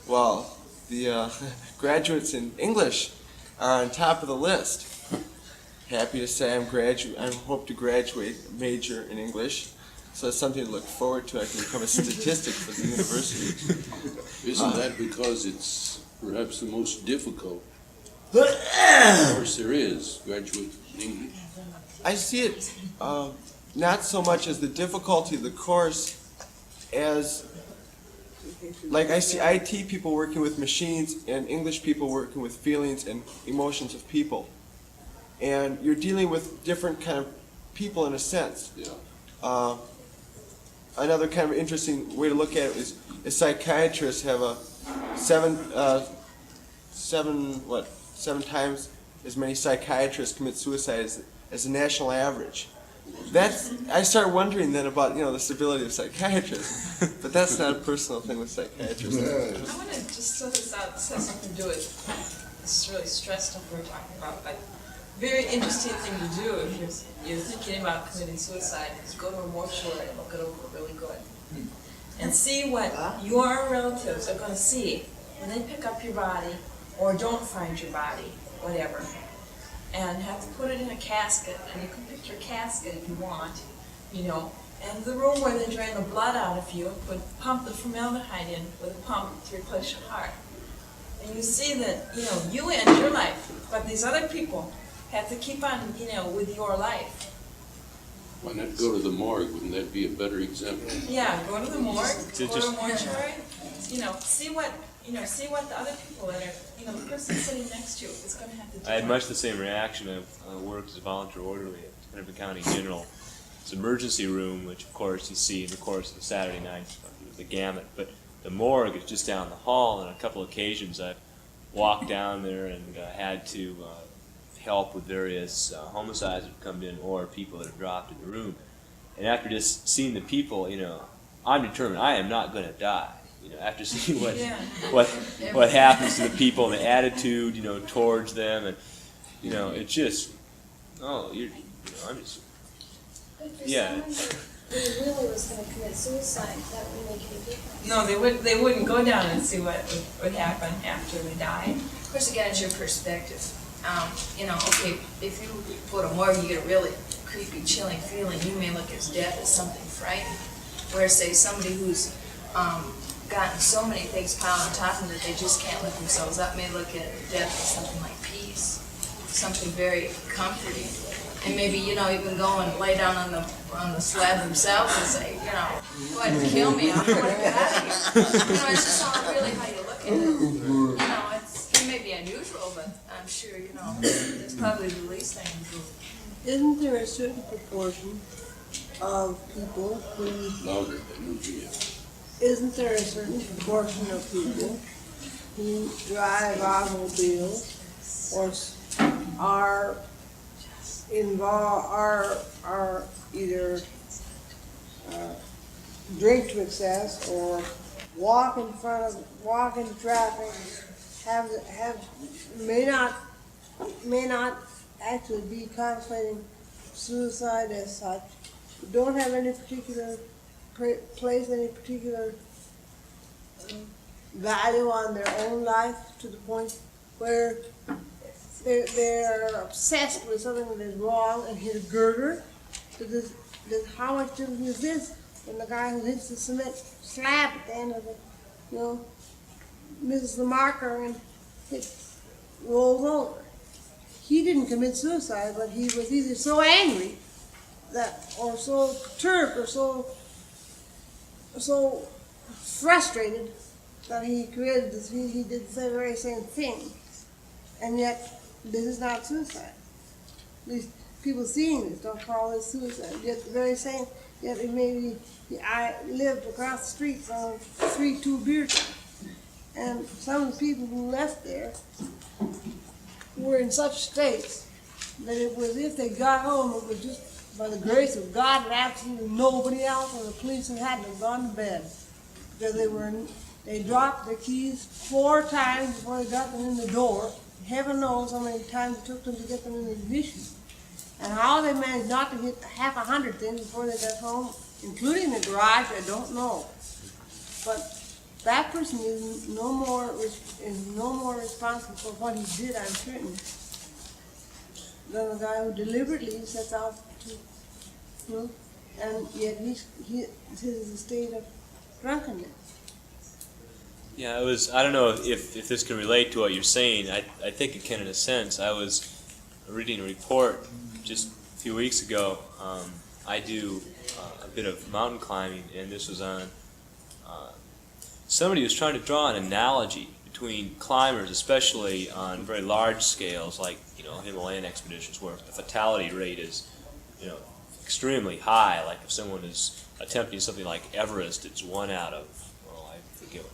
while the graduates in English are on top of the list. Happy to say I hope to graduate, major in English. So that's something to look forward to. I can become a statistic for the university.
Isn't that because it's perhaps the most difficult course there is, graduate English?
I see it not so much as the difficulty of the course as, I see IT people working with machines and English people working with feelings and emotions of people. And you're dealing with different kind of people in a sense.
Yeah.
Another kind of interesting way to look at it is psychiatrists have seven times as many psychiatrists commit suicide as the national average. I start wondering then about the stability of psychiatrists, but that's not a personal thing with psychiatrists.
I want to just throw this out. This has something to do with this really stress stuff we're talking about, but very interesting thing to do if you're thinking about committing suicide is go to a mortuary and look it over really good. And see what your relatives are going to see when they pick up your body or don't find your body, whatever. And have to put it in a casket, and you can picture a casket if you want, and the room where they drain the blood out of you, pump the formaldehyde in with a pump to replace your heart. And you see that, you end your life, but these other people have to keep on, with your life.
Why not go to the morgue? Wouldn't that be a better example?
Yeah, go to the morgue, go to a mortuary, see what the other people that are, the person sitting next to you is going to have to do.
I had much the same reaction. I've worked as a volunteer orderly at Hennepin County General. It's emergency room, which of course you see in the course of the Saturday nights, the gamut. But the morgue is just down the hall, and on a couple of occasions I've walked down there and had to help with various homicides that have come in or people that have dropped in the room. And after just seeing the people, I'm determined I am not going to die. after seeing
Yeah.
what happens to the people and the attitude, towards them, and it's just, I'm just,
But for
yeah.
someone who really was going to commit suicide, that would make a difference.
No, they wouldn't go down and see what would happen after they died.
Of course, again, it's your perspective. Okay, if you put a morgue, you get a really creepy, chilling feeling. You may look at death as something frightening. Whereas, say, somebody who's gotten so many things piled on top of them that they just can't lift themselves up may look at death as something like peace, something very comforting. And maybe, even go and lay down on the slab themselves and say, go ahead and kill me, I don't want to get out of here. It's just all really how you look at it. It may be unusual, but I'm sure, it's probably the least thing to do.
Isn't there a certain proportion of people who, isn't there a certain proportion of people who drive automobiles or are involved, are either drink to excess or walk into traffic, may not actually be contemplating suicide as such, don't have any particular place, any particular value on their own life to the point where they're obsessed with something that is wrong and hit a girder. How much difference is this when the guy who hits the cement slab at the end of it, misses the marker and rolls over? He didn't commit suicide, but he was either so angry or so perturbed, or so frustrated that he created this. He did the very same thing, and yet this is not suicide. At least people seeing this don't call this suicide. Yet the very same. Yet it may be. I lived across the street from 3-2 beer cans, and some of the people who left there were in such states that it was, if they got home, it was just by the grace of God and absolutely nobody else, and the police hadn't have gone to bed, because they dropped their keys 4 times before they got them in the door. Heaven knows how many times it took them to get them in the ignition, and how they managed not to hit half 100 things before they got home, including the garage. I don't know, but that person is no more responsible for what he did, I'm certain, than a guy who deliberately sets out to, and yet he's a state of drunkenness.
Yeah, I don't know if this can relate to what you're saying. I think it can in a sense. I was reading a report just a few weeks ago. I do a bit of mountain climbing, and this was on, somebody was trying to draw an analogy between climbers, especially on very large scales like, Himalayan expeditions, where the fatality rate is, extremely high. Like if someone is attempting something like Everest, it's 1 out of, I forget what,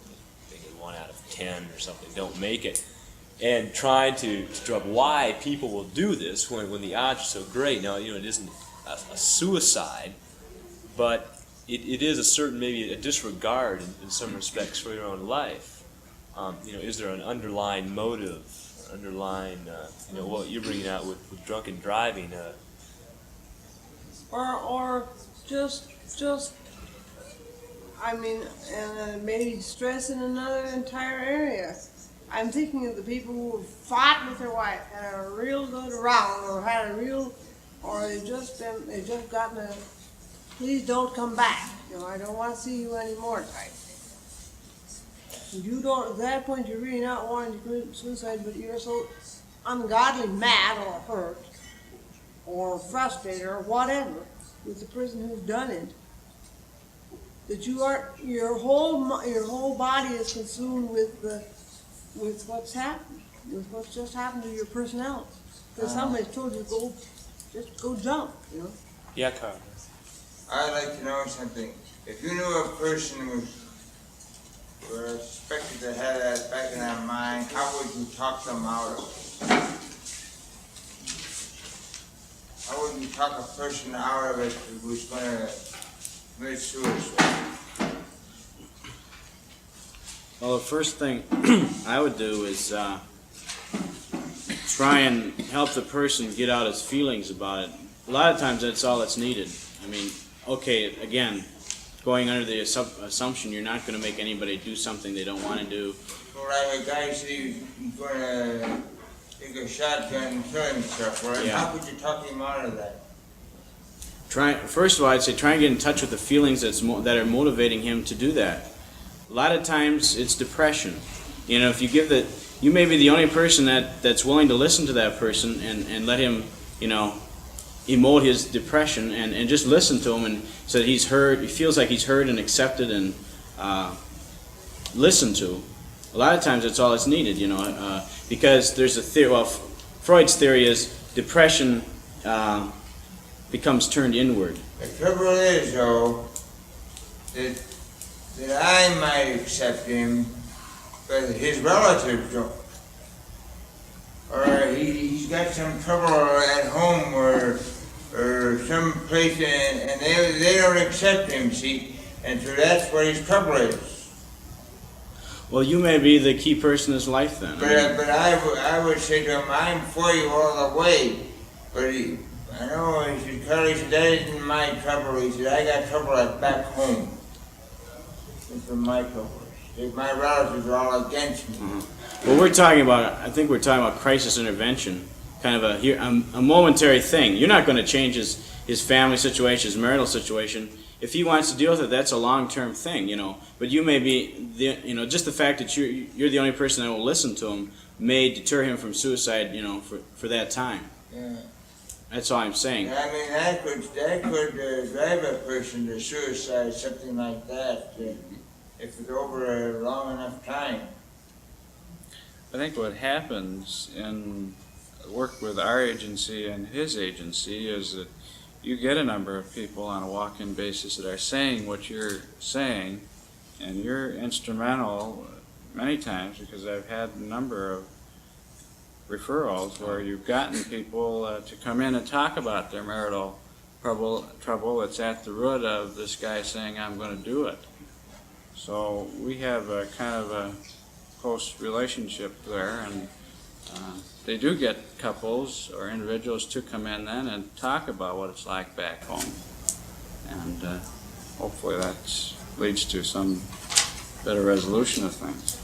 maybe 1 out of 10 or something don't make it. And trying to draw up why people will do this when the odds are so great. Now, it isn't a suicide, but it is a certain, maybe a disregard in some respects for your own life. Is there an underlying motive, underlying, what you're bringing out with drunken driving?
Or just, maybe stress in another entire area. I'm thinking of the people who fought with their wife, had a real good round, or they've just gotten a, please don't come back. I don't want to see you anymore type. You don't, at that point, you're really not wanting to commit suicide, but you're so ungodly mad or hurt or frustrated or whatever with the person who's done it, that your whole body is consumed with what's happened, with what's just happened to your personality. Because somebody told you just go jump,
Yeah, Carl.
I'd like to know something. If you knew a person who were suspected to have that back in their mind, how would you talk them out of it? How would you talk a person out of it who was going to commit suicide?
Well, the first thing I would do is try and help the person get out his feelings about it. A lot of times that's all that's needed. I mean, okay, again, going under the assumption you're not going to make anybody do something they don't want to do.
So like a guy said he's going to take a shotgun and kill himself, right?
Yeah.
How could you talk him out of that?
First of all, I'd say try and get in touch with the feelings that are motivating him to do that. A lot of times it's depression. You know, if you give you may be the only person that's willing to listen to that person and let him, you know, emote his depression and just listen to him and so that he's heard, he feels like he's heard and accepted and listened to. A lot of times that's all that's needed, you know, because there's a theory, well, Freud's theory is depression becomes turned inward.
The trouble is, though, that I might accept him, but his relatives don't. Or he's got some trouble at home or some place and they don't accept him, see? And so that's what his trouble is.
Well, you may be the key person in his life then.
But I would say to him, I'm for you all the way. But I know, he said, Carl, he said, that isn't my trouble. He said, I got trouble at back home. It's my trouble. My relatives are all against me.
Mm-hmm. Well, I think we're talking about crisis intervention, kind of a momentary thing. You're not going to change his family situation, his marital situation. If he wants to deal with it, that's a long-term thing, you know. But you may be, just the fact that you're the only person that will listen to him may deter him from suicide, you know, for that time.
Yeah.
That's all I'm saying.
I mean, that could drive a person to suicide, something like that, if it's over a long enough time.
I think what happens in work with our agency and his agency is that you get a number of people on a walk-in basis that are saying what you're saying, and you're instrumental many times because I've had a number of referrals where you've gotten people to come in and talk about their marital trouble that's at the root of this guy saying, I'm going to do it. So we have a kind of a close relationship there, and they do get couples or individuals to come in then and talk about what it's like back home. And hopefully that leads to some better resolution of things.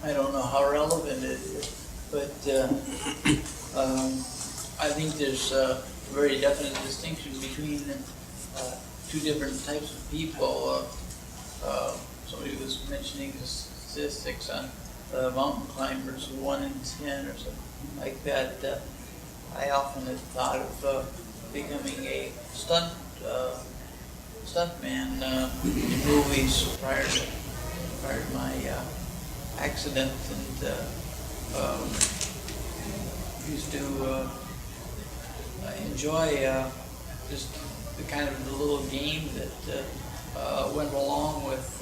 I don't know how relevant it is, but I think there's a very definite distinction between two different types of people. Somebody was mentioning the statistics on mountain climbers, 1 in 10 or something like that. I often have thought of becoming a stuntman in movies prior to my accident, and used to enjoy just the kind of the little game that went along with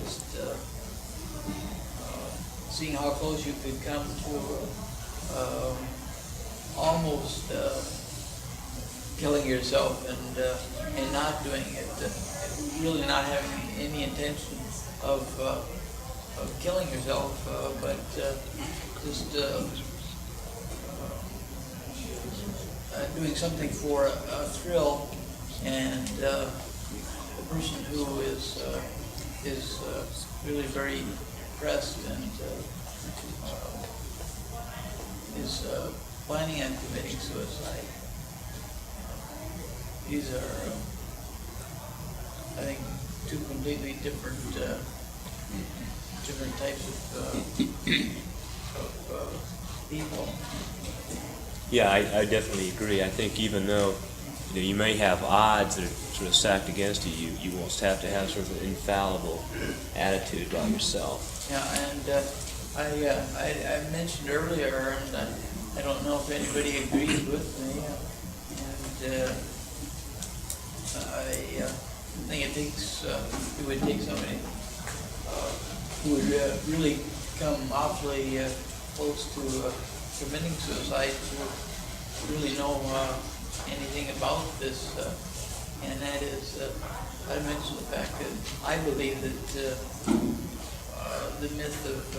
just seeing how close you could come to almost killing yourself and not doing it, really not having any intention of killing yourself, but just doing something for a thrill, and the person who is really very depressed and is planning on committing suicide. These are, I think, two completely different types of people.
Yeah, I definitely agree. I think even though you may have odds that are sort of stacked against you, you almost have to have sort of an infallible attitude about yourself.
Yeah, and I mentioned earlier, and I don't know if anybody agrees with me, and I think it would take somebody who would really come awfully close to committing suicide to really know anything about this, and that is I mentioned the fact that I believe that the myth of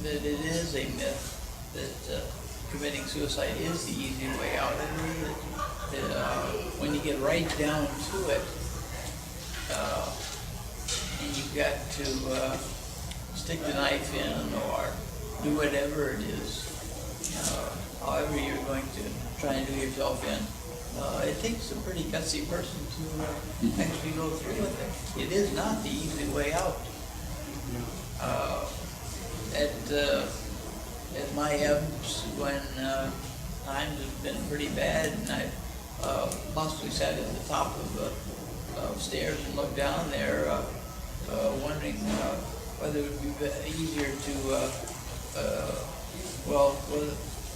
that it is a myth that committing suicide is the easy way out. I believe that when you get right down to it, and you've got to stick the knife in or do whatever it is, however you're going to try and do yourself in. It takes a pretty gutsy person to actually go through with it. It is not the easy way out. At my ebbs, when times have been pretty bad, and I've possibly sat at the top of the stairs and looked down there, wondering whether it would be easier to,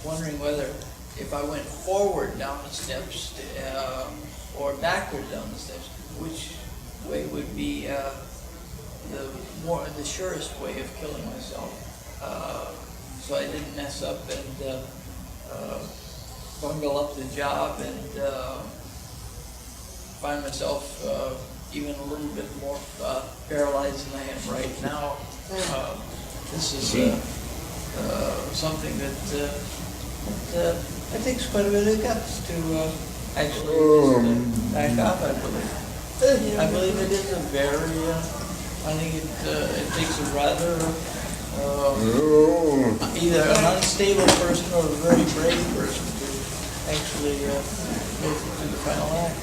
wondering whether if I went forward down the steps or backward down the steps, which way would be the surest way of killing myself. So I didn't mess up and bungle up the job and find myself even a little bit more paralyzed than I am right now. This is something that it takes quite a bit of guts to actually just back off, I believe. I believe it is a very, I think it takes a rather, either an unstable person or a very brave person to actually make it to the final act.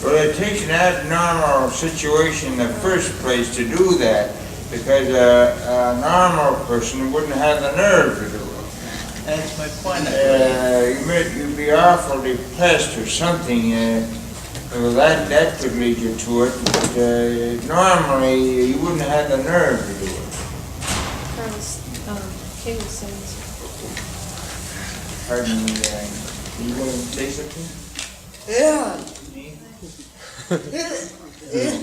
Well, it takes an abnormal situation in the first place to do that, because a normal person wouldn't have the nerve to do it.
That's my point.
You'd be awfully depressed or something. Well, that could lead you to it, but normally you wouldn't have the nerve to do it.
Kay was saying
Pardon me, you want to say something?
Yeah. It's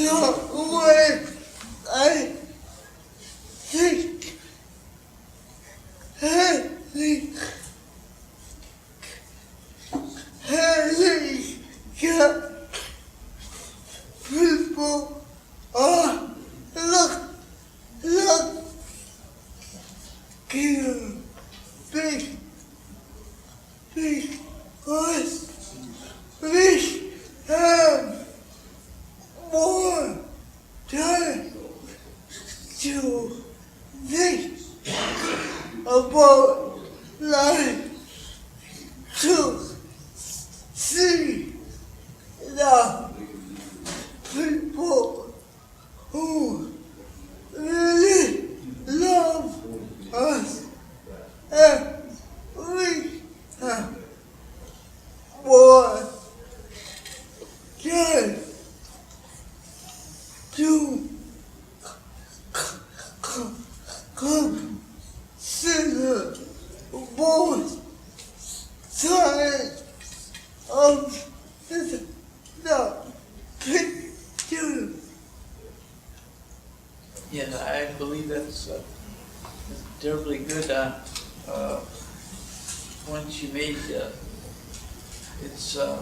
not what I think. People are big us. We have more time to think about life, to see the people who really love us, and we have more time to consider both sides of the picture.
Yes, I believe that's terribly good. Once you made it's a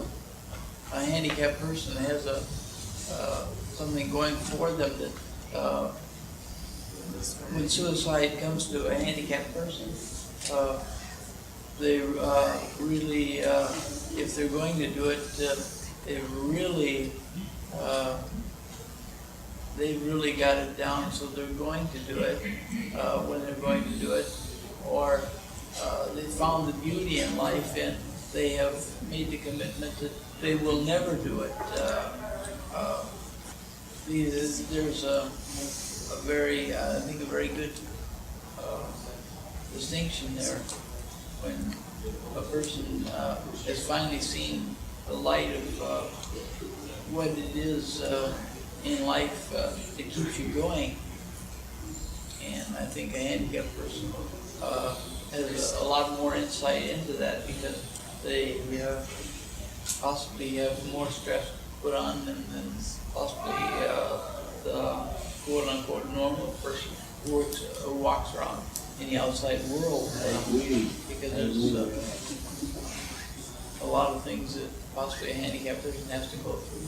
handicapped person has something going for them that when suicide comes to a handicapped person, they really, if they're going to do it, they've really got it down, so they're going to do it when they're going to do it, or they found the beauty in life and they have made the commitment that they will never do it. There's a very, I think a very good distinction there when a person has finally seen the light of what it is in life that keeps you going. And I think a handicapped person has a lot more insight into that because they possibly have more stress put on them than possibly the quote-unquote normal person who walks around in the outside world. Because there's a lot of things that possibly a handicapped person has to go through.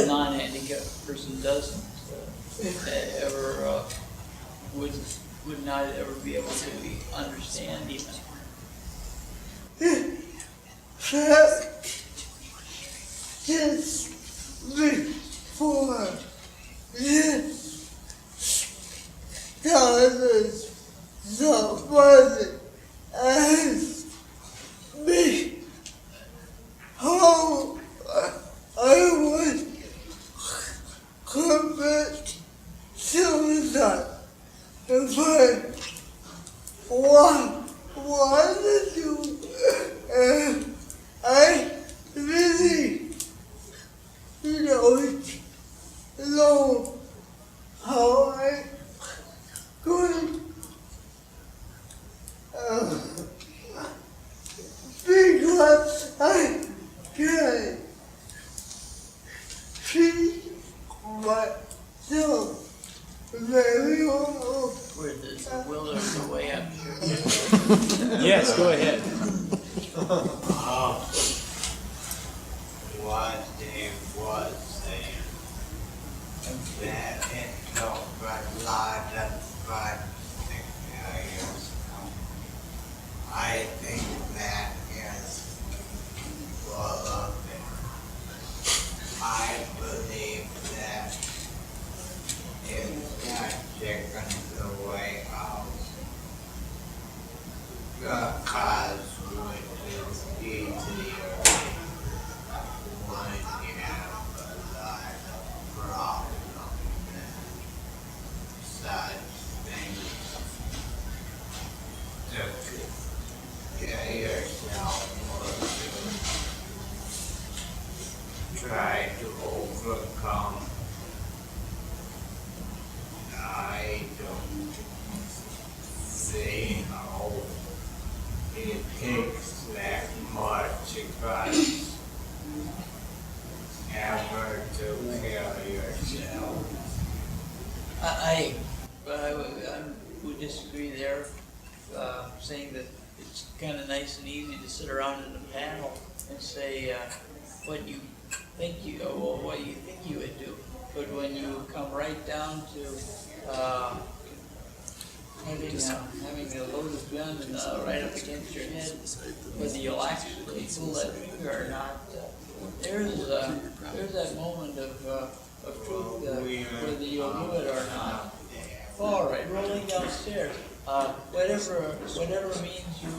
A non-handicapped person doesn't ever would not ever be able to understand even.
Just before this tells somebody asked me how I would commit suicide if I wanted to. I really don't know how I could because I can't treat myself very well.
Where there's a will, there's a way, I'm sure.
Yes, go ahead.
What Dave was saying, that it don't run large and fun years. I think that is full of it. I believe that if that chicken's the way out, the cause would be easier when you have a lot of problems and such things to get yourself to try to overcome. I don't see how it takes that much guts ever to kill yourself.
I would disagree there, saying that it's kind of nice and easy to sit around in a panel and say what you think you would do. But when you come right down to having a loaded gun right up against your head, whether you'll actually pull that trigger or not, there's that moment of truth, whether you'll do it or not. All right, rolling downstairs. Whatever means you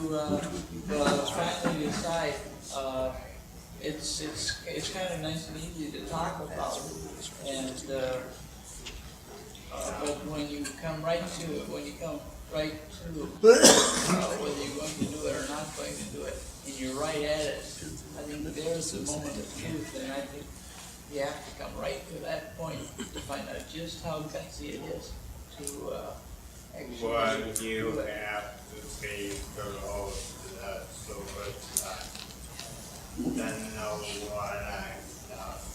finally decide. It's kind of nice and easy to talk about, and but when you come right to it, whether you're going to do it or not going to do it, and you're right at it, I think there's the moment of truth, and I think you have to come right to that point to find out just how gutsy it is to actually.
What you have to say close to that so much that then know what I'm talking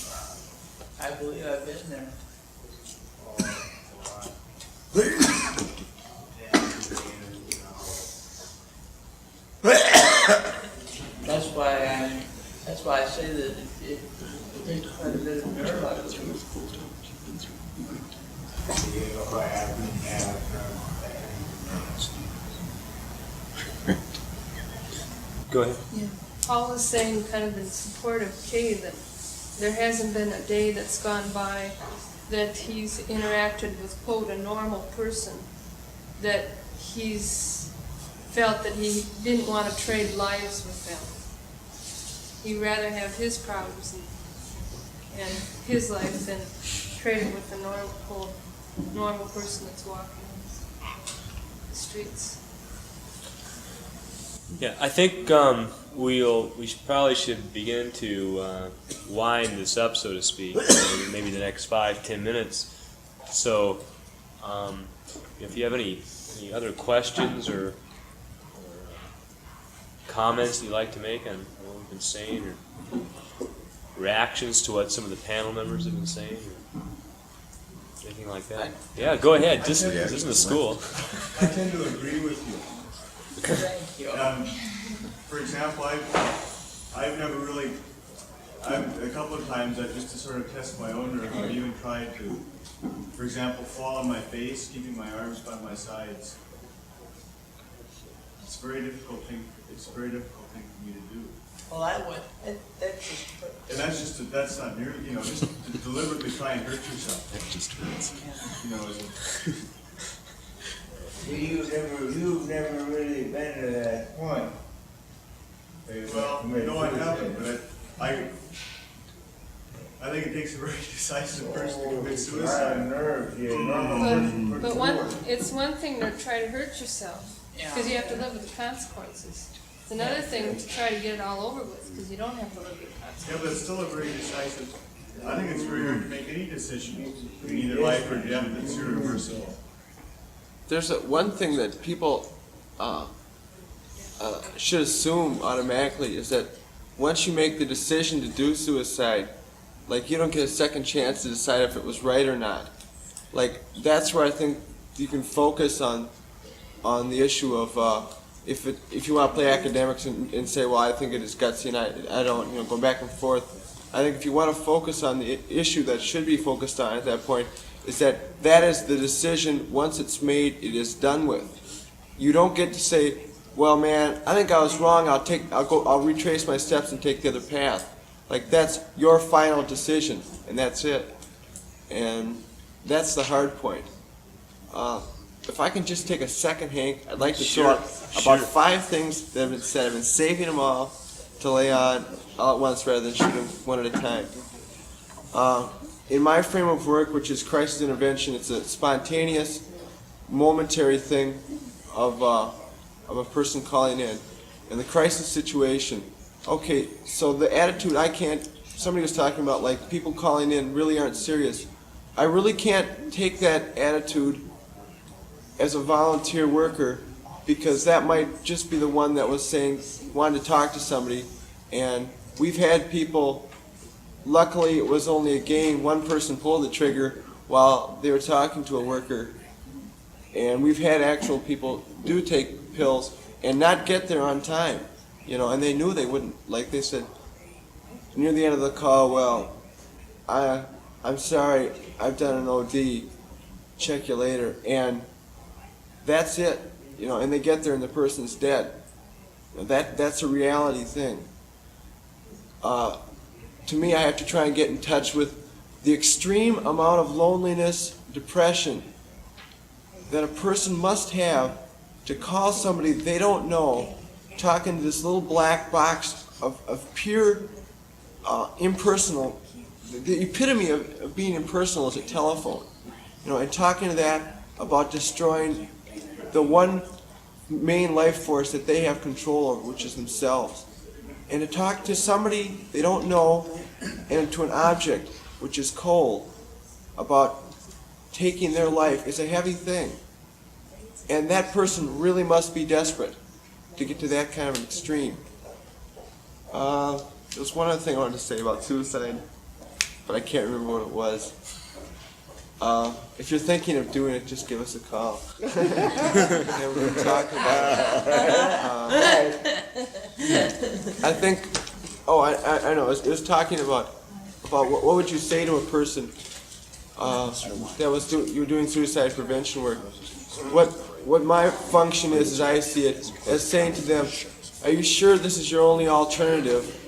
about.
I believe I've been there. That's why I say that it takes quite a bit of nerve out of you.
Go ahead.
Yeah. Paul is saying kind of in support of Kay that there hasn't been a day that's gone by that he's interacted with, quote, a normal person, that he's felt that he didn't want to trade lives with them. He'd rather have his problems and his life than trade it with a normal person that's walking the streets.
Yeah, I think we probably should begin to wind this up, so to speak, maybe the next 5-10 minutes. So, if you have any other questions or comments you'd like to make on what we've been saying, or reactions to what some of the panel members have been saying, Anything like that? Yeah, go ahead. This is the school.
I tend to agree with you. For example, I've never really, a couple of times, just to sort of test my own nerve, I've even tried to, for example, fall on my face, keeping my arms by my sides. It's a very difficult thing for me to do.
Well, that's just.
And that's not nearly, just to deliberately try and hurt yourself. That just hurts.
You've never really been to that point.
Well, no, I haven't, but I think it takes a very decisive person to commit suicide.
But it's one thing to try to hurt yourself, because you have to live with the consequences. It's another thing to try to get it all over with, because you don't have to live with the consequences.
Yeah, but it's still a very decisive, I think it's very hard to make any decision in either life or death that's irreversible.
There's one thing that people should assume automatically is that once you make the decision to do suicide, like, you don't get a second chance to decide if it was right or not. Like, that's where I think you can focus on the issue of if you want to play academics and say, well, I think it is gutsy and I don't, go back and forth. I think if you want to focus on the issue that should be focused on at that point, is that is the decision. Once it's made, it is done with. You don't get to say, well, man, I think I was wrong. I'll retrace my steps and take the other path. Like, that's your final decision, and that's it. And that's the hard point. If I can just take a second, Hank, I'd like to throw out about 5 things that have been said. I've been saving them all to lay on all at once rather than shoot them one at a time. In my frame of work, which is crisis intervention, it's a spontaneous, momentary thing of a person calling in. In the crisis situation, okay, so the attitude somebody was talking about, like, people calling in really aren't serious. I really can't take that attitude as a volunteer worker, because that might just be the one that was wanted to talk to somebody. And we've had people, luckily it was only a game, one person pulled the trigger while they were talking to a worker. And we've had actual people do take pills and not get there on time, and they knew they wouldn't. Like, they said near the end of the call, well, I'm sorry, I've done an OD, check you later. And that's it, and they get there and the person's dead. That's a reality thing. To me, I have to try and get in touch with the extreme amount of loneliness, depression that a person must have to call somebody they don't know, talking to this little black box of pure impersonal. The epitome of being impersonal is a telephone, and talking to that about destroying the one main life force that they have control over, which is themselves. And to talk to somebody they don't know, and to an object which is cold, about taking their life, is a heavy thing. And that person really must be desperate to get to that kind of an extreme. There's one other thing I wanted to say about suicide, but I can't remember what it was. If you're thinking of doing it, just give us a call. And we can talk about it. I think, I know, it was talking about what would you say to a person you were doing suicide prevention work. What my function is, as I see it, as saying to them, are you sure this is your only alternative?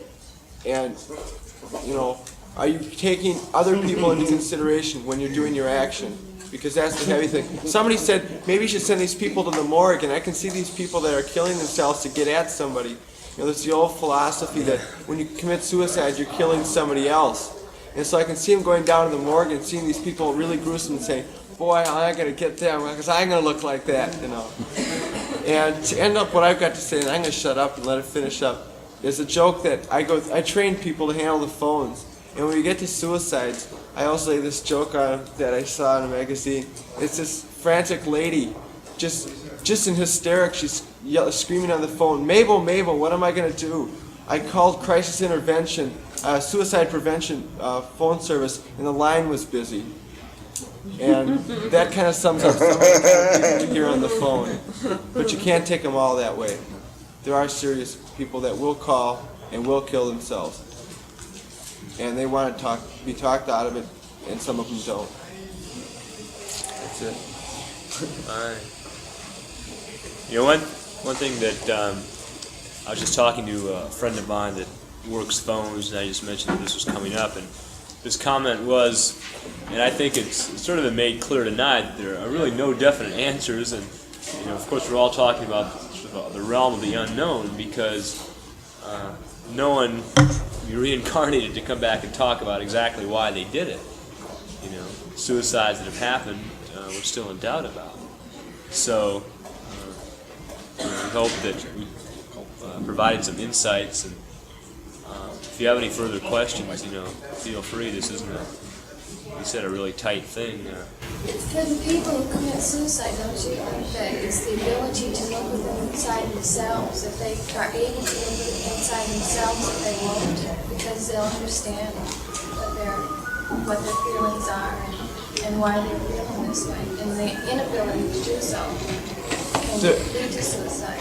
And, are you taking other people into consideration when you're doing your action? Because that's the heavy thing. Somebody said, maybe you should send these people to the morgue, and I can see these people that are killing themselves to get at somebody. There's the old philosophy that when you commit suicide, you're killing somebody else. And so I can see them going down to the morgue and seeing these people really gruesome and saying, boy, I gotta get them, because I'm gonna look like that, And to end up what I've got to say, and I'm gonna shut up and let it finish up, is a joke that I train people to handle the phones. And when we get to suicides, I also say this joke that I saw in a magazine. It's this frantic lady, just in hysterics. She's screaming on the phone, Mabel, what am I going to do? I called crisis intervention, suicide prevention phone service, and the line was busy. And that kind of sums up some of the people you hear on the phone. But you can't take them all that way. There are serious people that will call and will kill themselves. And they want to be talked out of it, and some of them don't. That's it.
All right. You know, one thing that I was just talking to a friend of mine that works phones, and I just mentioned that this was coming up, and this comment was, and I think it's sort of been made clear tonight, that there are really no definite answers, and you know, of course, we're all talking about sort of the realm of the unknown because no one be reincarnated to come back and talk about exactly why they did it. You know, suicides that have happened, we're still in doubt about. So we hope that we provided some insights, and if you have any further questions, you know, feel free. This isn't you said a really tight thing.
For the people who commit suicide, don't you think that it's the ability to look within inside themselves? If they are able to look inside themselves, that they won't, because they'll understand what their feelings are and why they're feeling this way, and the inability to do so can lead to suicide.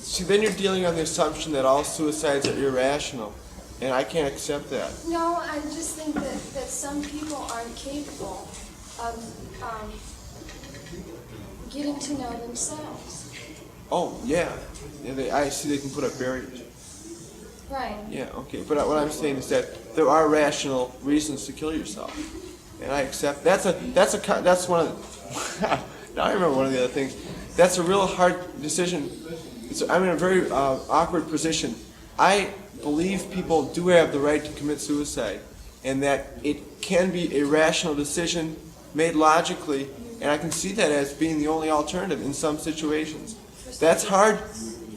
See, then you're dealing on the assumption that all suicides are irrational, and I can't accept that.
No, I just think that some people aren't capable of getting to know themselves.
Oh, yeah. I see they can put up barriers.
Right.
Yeah, okay. But what I'm saying is that there are rational reasons to kill yourself, and I accept. That's one of the, now I remember one of the other things. That's a real hard decision. I'm in a very awkward position. I believe people do have the right to commit suicide, and that it can be a rational decision made logically, and I can see that as being the only alternative in some situations. That's hard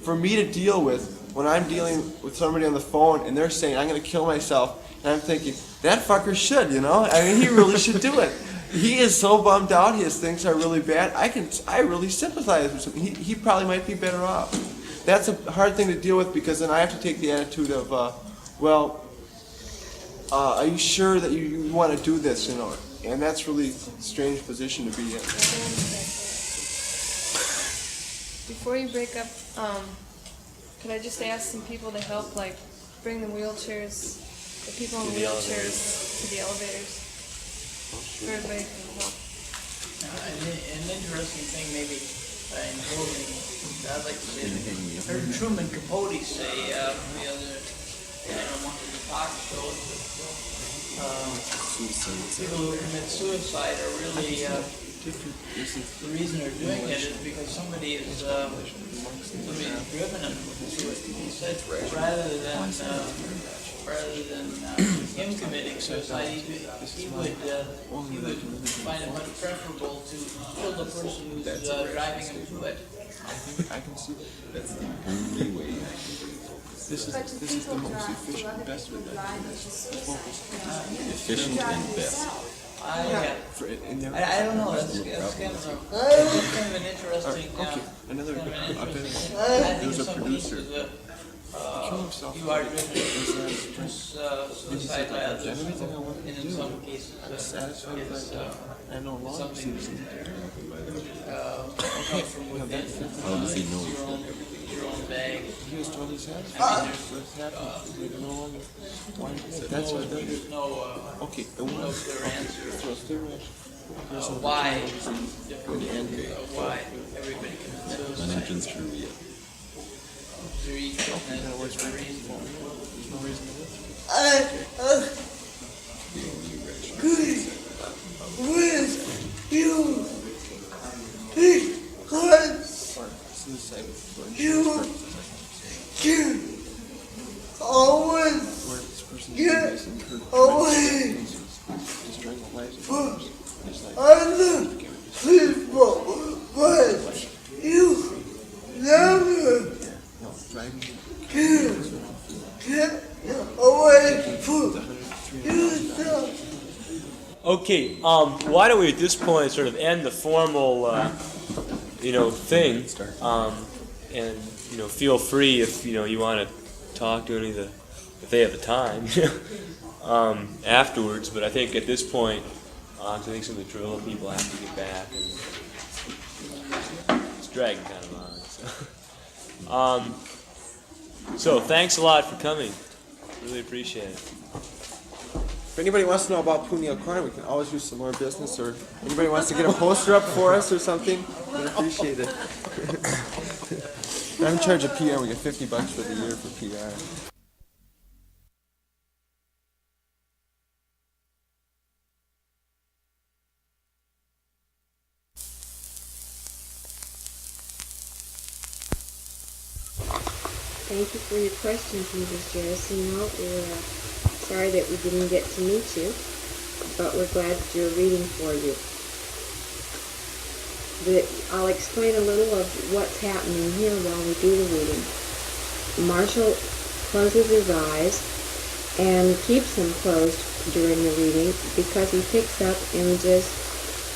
for me to deal with when I'm dealing with somebody on the phone and they're saying, I'm going to kill myself, and I'm thinking, that fucker should, you know? I mean, he really should do it. He is so bummed out, his things are really bad. I really sympathize with him. He probably might be better off. That's a hard thing to deal with, because then I have to take the attitude of, are you sure that you want to do this, you know? And that's really a strange position to be in.
Before you break up, could I just ask some people to help, like, bring the wheelchairs, the people in wheelchairs to the elevators? So everybody can help.
An interesting thing, maybe in closing, I'd like to say, I heard Truman Capote say the other, one of the talk shows that people who commit suicide are really, the reason they're doing it is because somebody is driven them to it. He said rather than him committing suicide, he would find it much preferable to kill the person who's driving him to it.
I can see that. That's the only way. This is the most efficient, best way.
Efficient and best.
I don't know. That's kind of an interesting.
Okay, another.
I think
There's a
some
producer.
cases,
Kill himself.
you are driven to suicide by others. And in some cases, it's
I know a lot of citizens.
comes from within.
How does he know?
Your own bag.
He was totally satisfied. What's happened? No longer. Why? That's what that is. Okay,
No clear answer.
So if they're
Why everybody commits
An
suicide.
entrance through yet.
They're each different reasons.
There's no reason to live. Suicide where this person is away. Destroying the lives of others. It's like,
Okay, why don't we at this point sort of end the formal, thing, and feel free if you want to talk to any of the, if they have the time, afterwards. But I think at this point, 'cause I think some of the Trillo people have to get back, and it's dragging kind of on. So thanks a lot for coming. Really appreciate it.
If anybody wants to know about Punio Corn, we can always use some more business, or anybody wants to get a poster up for us or something, we'd appreciate it. I'm in charge of PR. We get $50 for the year for PR.
Thank you for your questions, Mrs. Gerasino. We're sorry that we didn't get to meet you, but we're glad that you're reading for you. I'll explain a little of what's happening here while we do the reading. Marshall closes his eyes and keeps them closed during the reading because he picks up images,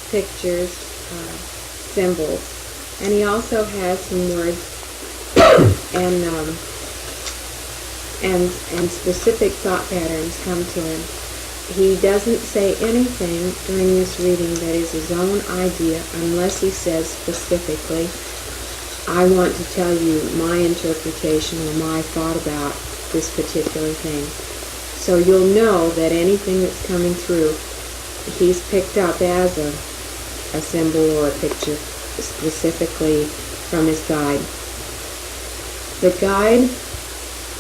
pictures, symbols, and he also has some words and specific thought patterns come to him. He doesn't say anything during this reading that is his own idea unless he says specifically, I want to tell you my interpretation or my thought about this particular thing. So you'll know that anything that's coming through, he's picked up as a symbol or a picture specifically from his guide. The guide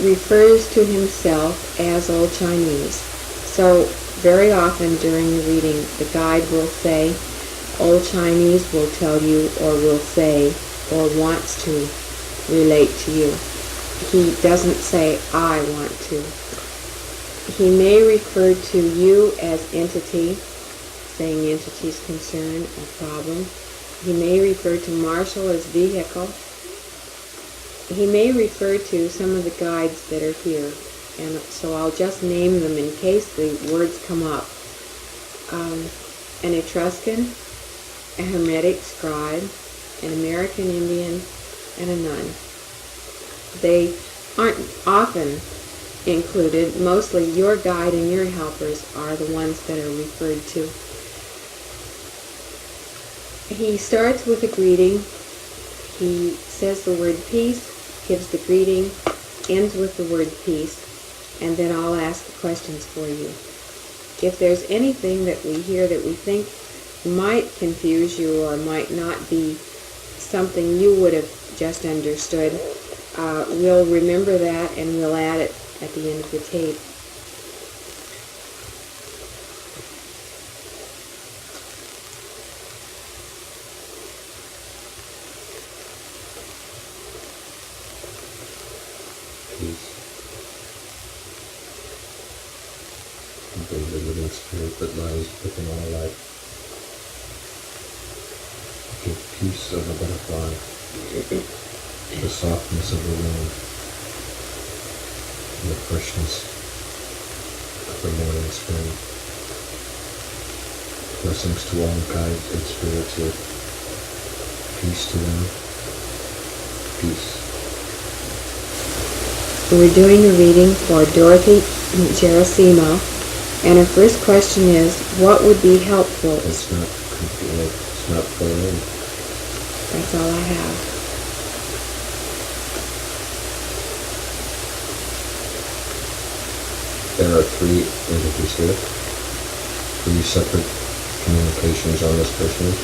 refers to himself as Old Chinese. So very often during the reading, the guide will say, Old Chinese will tell you or will say or wants to relate to you. He doesn't say, I want to. He may refer to you as entity, saying entity's concern or problem. He may refer to Marshall as vehicle. He may refer to some of the guides that are here, and so I'll just name them in case the words come up. An Etruscan, a Hermetic scribe, an American Indian, and a nun. They aren't often included. Mostly your guide and your helpers are the ones that are referred to. He starts with a greeting. He says the word peace, gives the greeting, ends with the word peace, and then I'll ask the questions for you. If there's anything that we hear that we think might confuse you or might not be something you would have just understood, we'll remember that and we'll add it at the end of the tape.
The living spirit that lies within all life. Give peace of a butterfly, the softness of the wind, and the freshness of the morning spring. Blessings to all guides and spirits here. Peace to them. Peace.
We're doing a reading for Dorothy Gerasimo. And our first question is, what would be helpful?
It's not full in.
That's all I have.
There are 3 entities here. 3 separate communications on this personage.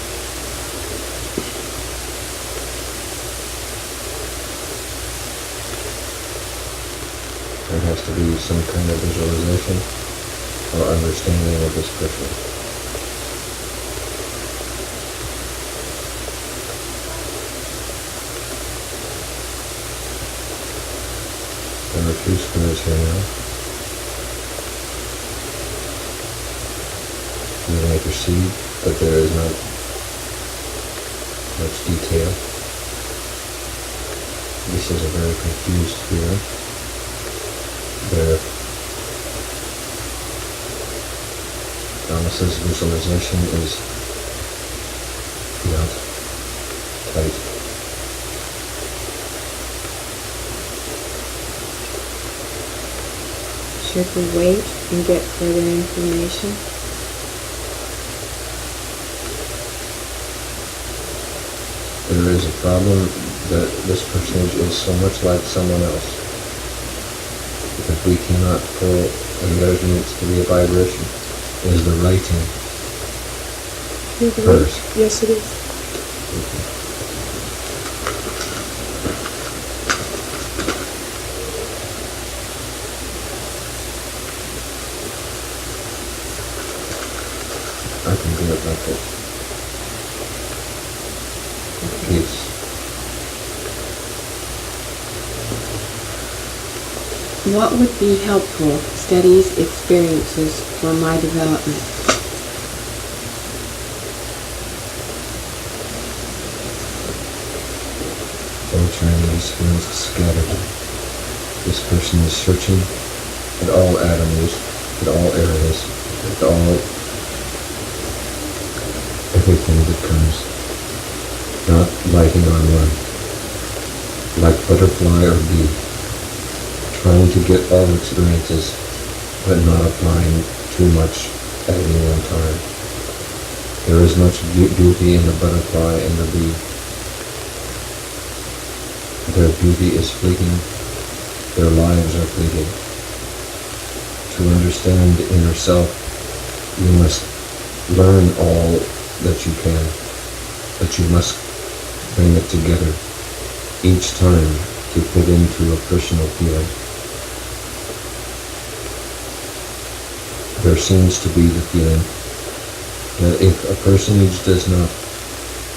There has to be some kind of visualization or understanding of this person. There are 2 squares here now. You may perceive that there is not much detail. This is a very confused feeling. There Thomas's visualization is not tight.
Should we wait and get further information?
there is a problem that this personage is so much like someone else that we cannot pull, and there needs to be a vibration. Is the writing hers?
Yes, it is.
I can do it like this. Peace.
What would be helpful studies, experiences for my development?
All Chinese feels scattered. This person is searching at all avenues, at all areas, at all everything that comes. Not lighting on one. Like butterfly or bee. Trying to get all experiences, but not applying too much at any one time. There is much beauty in the butterfly and the bee. Their beauty is fleeting. Their lives are fleeting. To understand the inner self, you must learn all that you can, but you must bring it together each time to fit into a personal feeling. There seems to be the feeling that if a personage does not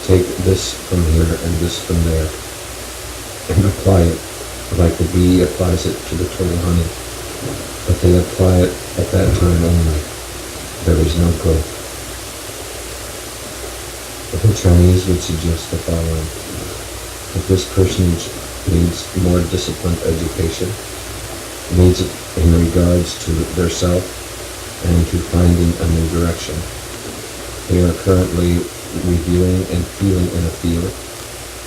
take this from here and this from there and apply it like the bee applies it to the total honey, but they apply it at that time only, there is no growth. The Chinese would suggest the following: that this personage needs more disciplined education, needs it in regards to their self and to finding a new direction. They are currently reviewing and feeling in a field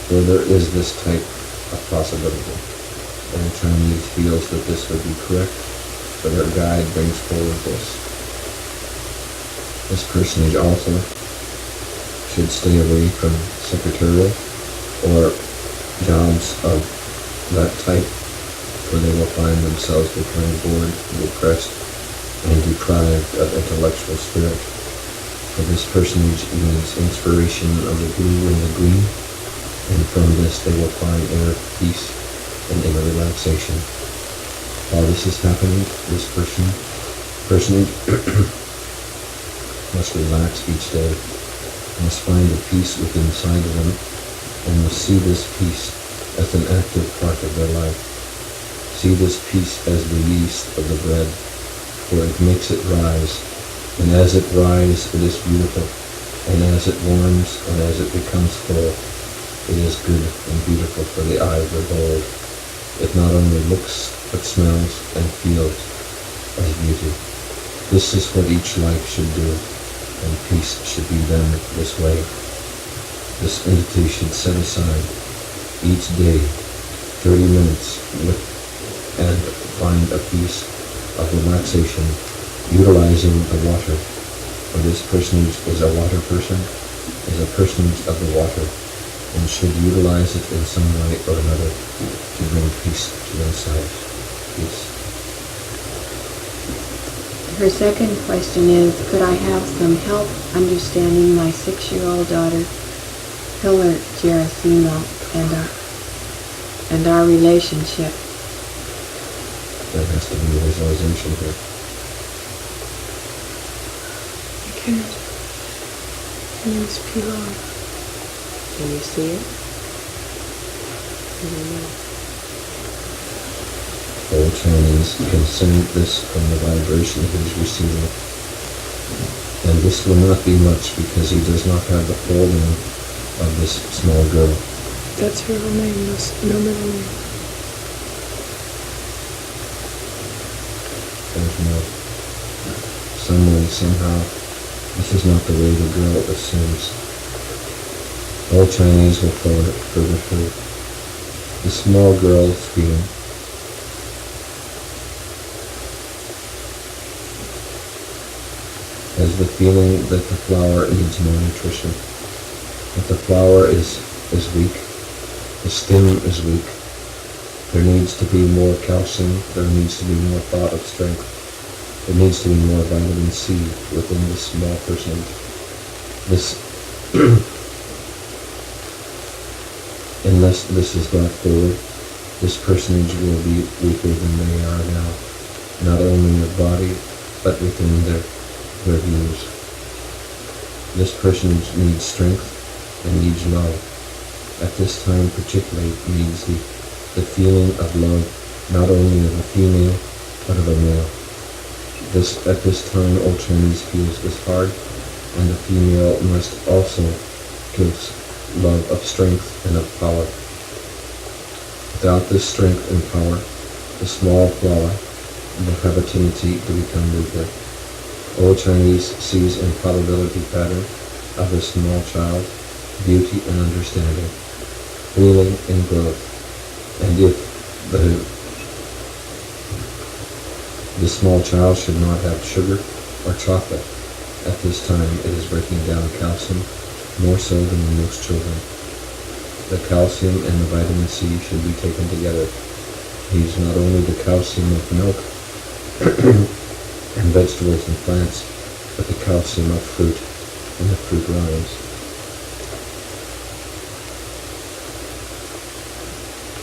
where there is this type of possibility, and the Chinese feels that this would be correct, so their guide brings forward this. This personage also should stay away from secretarial or jobs of that type, where they will find themselves becoming bored, depressed, and deprived of intellectual spirit. For this personage needs inspiration of the blue and the green, and from this they will find inner peace and inner relaxation. While this is happening, this personage must relax each day, must find a peace within inside of them, and must see this peace as an active part of their life. See this peace as the yeast of the bread, for it makes it rise, and as it rises, it is beautiful, and as it warms and as it becomes full, it is good and beautiful for the eye to behold. It not only looks, but smells and feels as beauty. This is what each life should do, and peace should be done this way. This entity should set aside each day 30 minutes and find a piece of relaxation utilizing the water. For this personage is a water person, is a personage of the water, and should utilize it in some way or another to bring peace to themselves. Peace.
Her second question is, could I have some help understanding my 6-year-old daughter, Pillar Gerasimo, and our relationship?
There has to be a visualization here.
I can't. Her name's Pilar.
Can you see it? I don't know.
Old Chinese can send this from the vibration he's receiving. And this will not be much because he does not have the full name of this small girl.
That's her real name, no middle name.
There's no, some way, somehow, this is not the way the girl assumes. Old Chinese will follow it further through. The small girl's feeling has the feeling that the flower needs more nutrition, that the flower is is weak. The stem is weak. There needs to be more calcium. There needs to be more thought of strength. There needs to be more vitamin C within this small personage. This, unless this is brought forward, this personage will be weaker than they are now, not only in their body, but within their views. This personage needs strength and needs love. At this time particularly needs the feeling of love, not only of a female, but of a male. At this time, Old Chinese feels this hard, and the female must also give love of strength and of power. Without this strength and power, the small flower will have a tendency to become weaker. Old Chinese sees in probability pattern of a small child beauty and understanding, healing and growth, and if the small child should not have sugar or chocolate. At this time, it is breaking down calcium more so than in most children. The calcium and the vitamin C should be taken together. Needs not only the calcium of milk and vegetables and plants, but the calcium of fruit and the fruit rinds.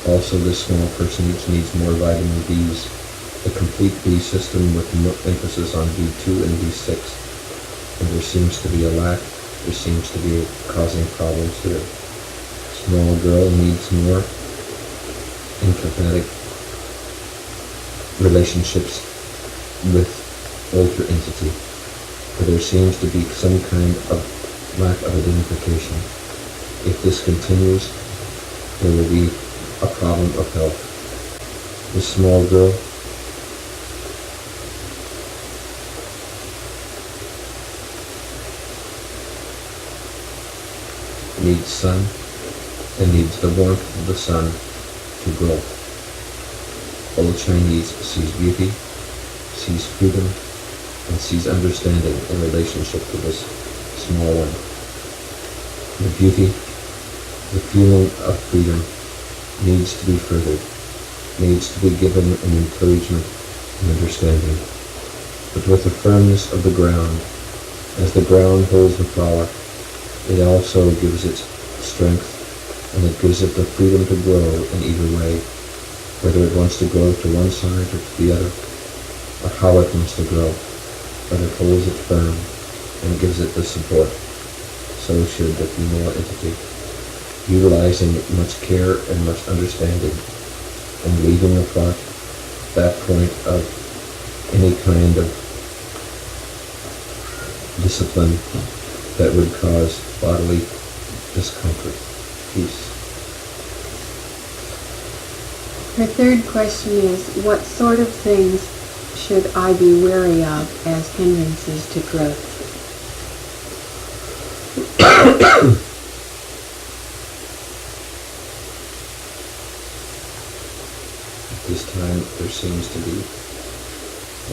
Also, this small personage needs more vitamin B's. A complete B system with emphasis on B2 and B6. And there seems to be a lack, there seems to be causing problems here. Small girl needs more empathetic relationships with older entity. For there seems to be some kind of lack of identification. If this continues, there will be a problem of health. This small girl needs sun and needs the warmth of the sun to grow. Old Chinese sees beauty, sees freedom, and sees understanding in relationship to this small one. The beauty, the feeling of freedom needs to be furthered, needs to be given an encouragement and understanding. But with the firmness of the ground, as the ground holds the flower, it also gives it strength, and it gives it the freedom to grow in either way, whether it wants to grow to one side or to the other, or how it wants to grow, but it holds it firm and gives it the support. So should the female entity, utilizing much care and much understanding, and leaving apart that point of any kind of discipline that would cause bodily discomfort. Peace.
Her third question is, what sort of things should I be wary of as hindrances to growth?
At this time, there seems to be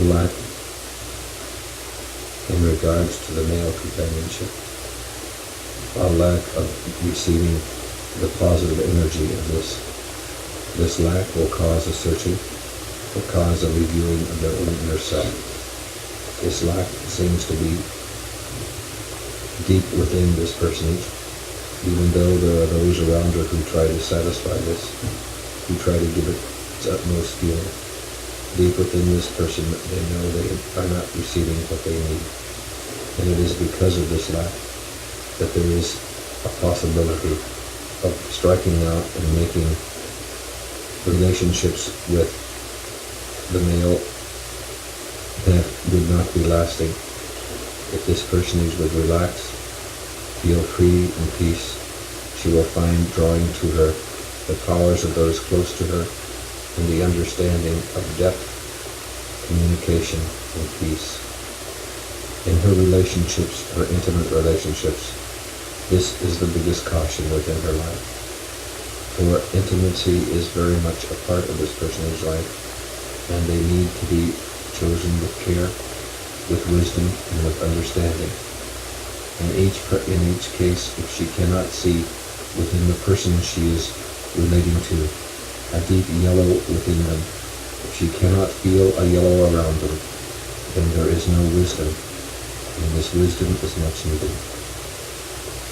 a lack in regards to the male companionship, a lack of receiving the positive energy of this. This lack will cause a searching, will cause a reviewing of their own inner self. This lack seems to be deep within this personage, even though there are those around her who try to satisfy this, who try to give it its utmost feeling. Deep within this person, they know they are not receiving what they need. And it is because of this lack that there is a possibility of striking out and making relationships with the male that would not be lasting. If this personage would relax, feel free and peace, she will find drawing to her the powers of those close to her and the understanding of depth, communication, and peace. In her relationships, her intimate relationships, this is the biggest caution within her life. For intimacy is very much a part of this person's life, and they need to be chosen with care, with wisdom, and with understanding. In each case, if she cannot see within the person she is relating to, a deep yellow within them. If she cannot feel a yellow around them, then there is no wisdom, and this wisdom is much needed.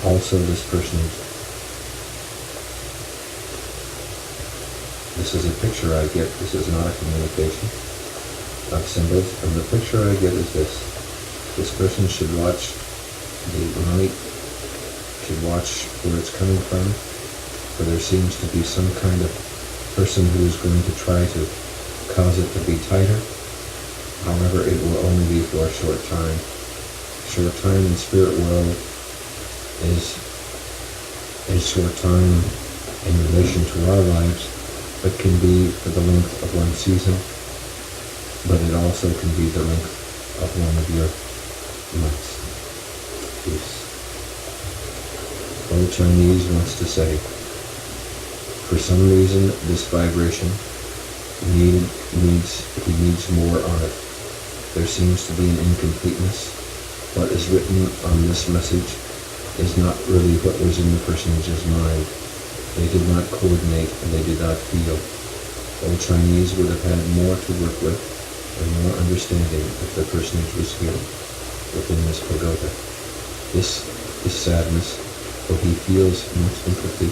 Also, this is a picture I get. This is not a communication of symbols, and the picture I get is this. This person should watch the light, should watch where it's coming from, for there seems to be some kind of person who is going to try to cause it to be tighter. However, it will only be for a short time. Short time in spirit world is a short time in relation to our lives, but can be for the length of one season, but it also can be the length of one of your months. Peace. Old Chinese wants to say, for some reason this vibration he needs more on it. There seems to be an incompleteness. What is written on this message is not really what was in the personage's mind. They did not coordinate and they did not feel. Old Chinese would have had more to work with and more understanding if the personage was here within this pagoda. This is sadness, for he feels much empathy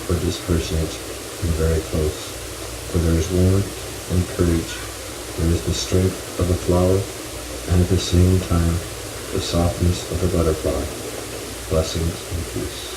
for this personage and very close. For there is warmth and courage. There is the strength of a flower and at the same time the softness of a butterfly. Blessings and peace.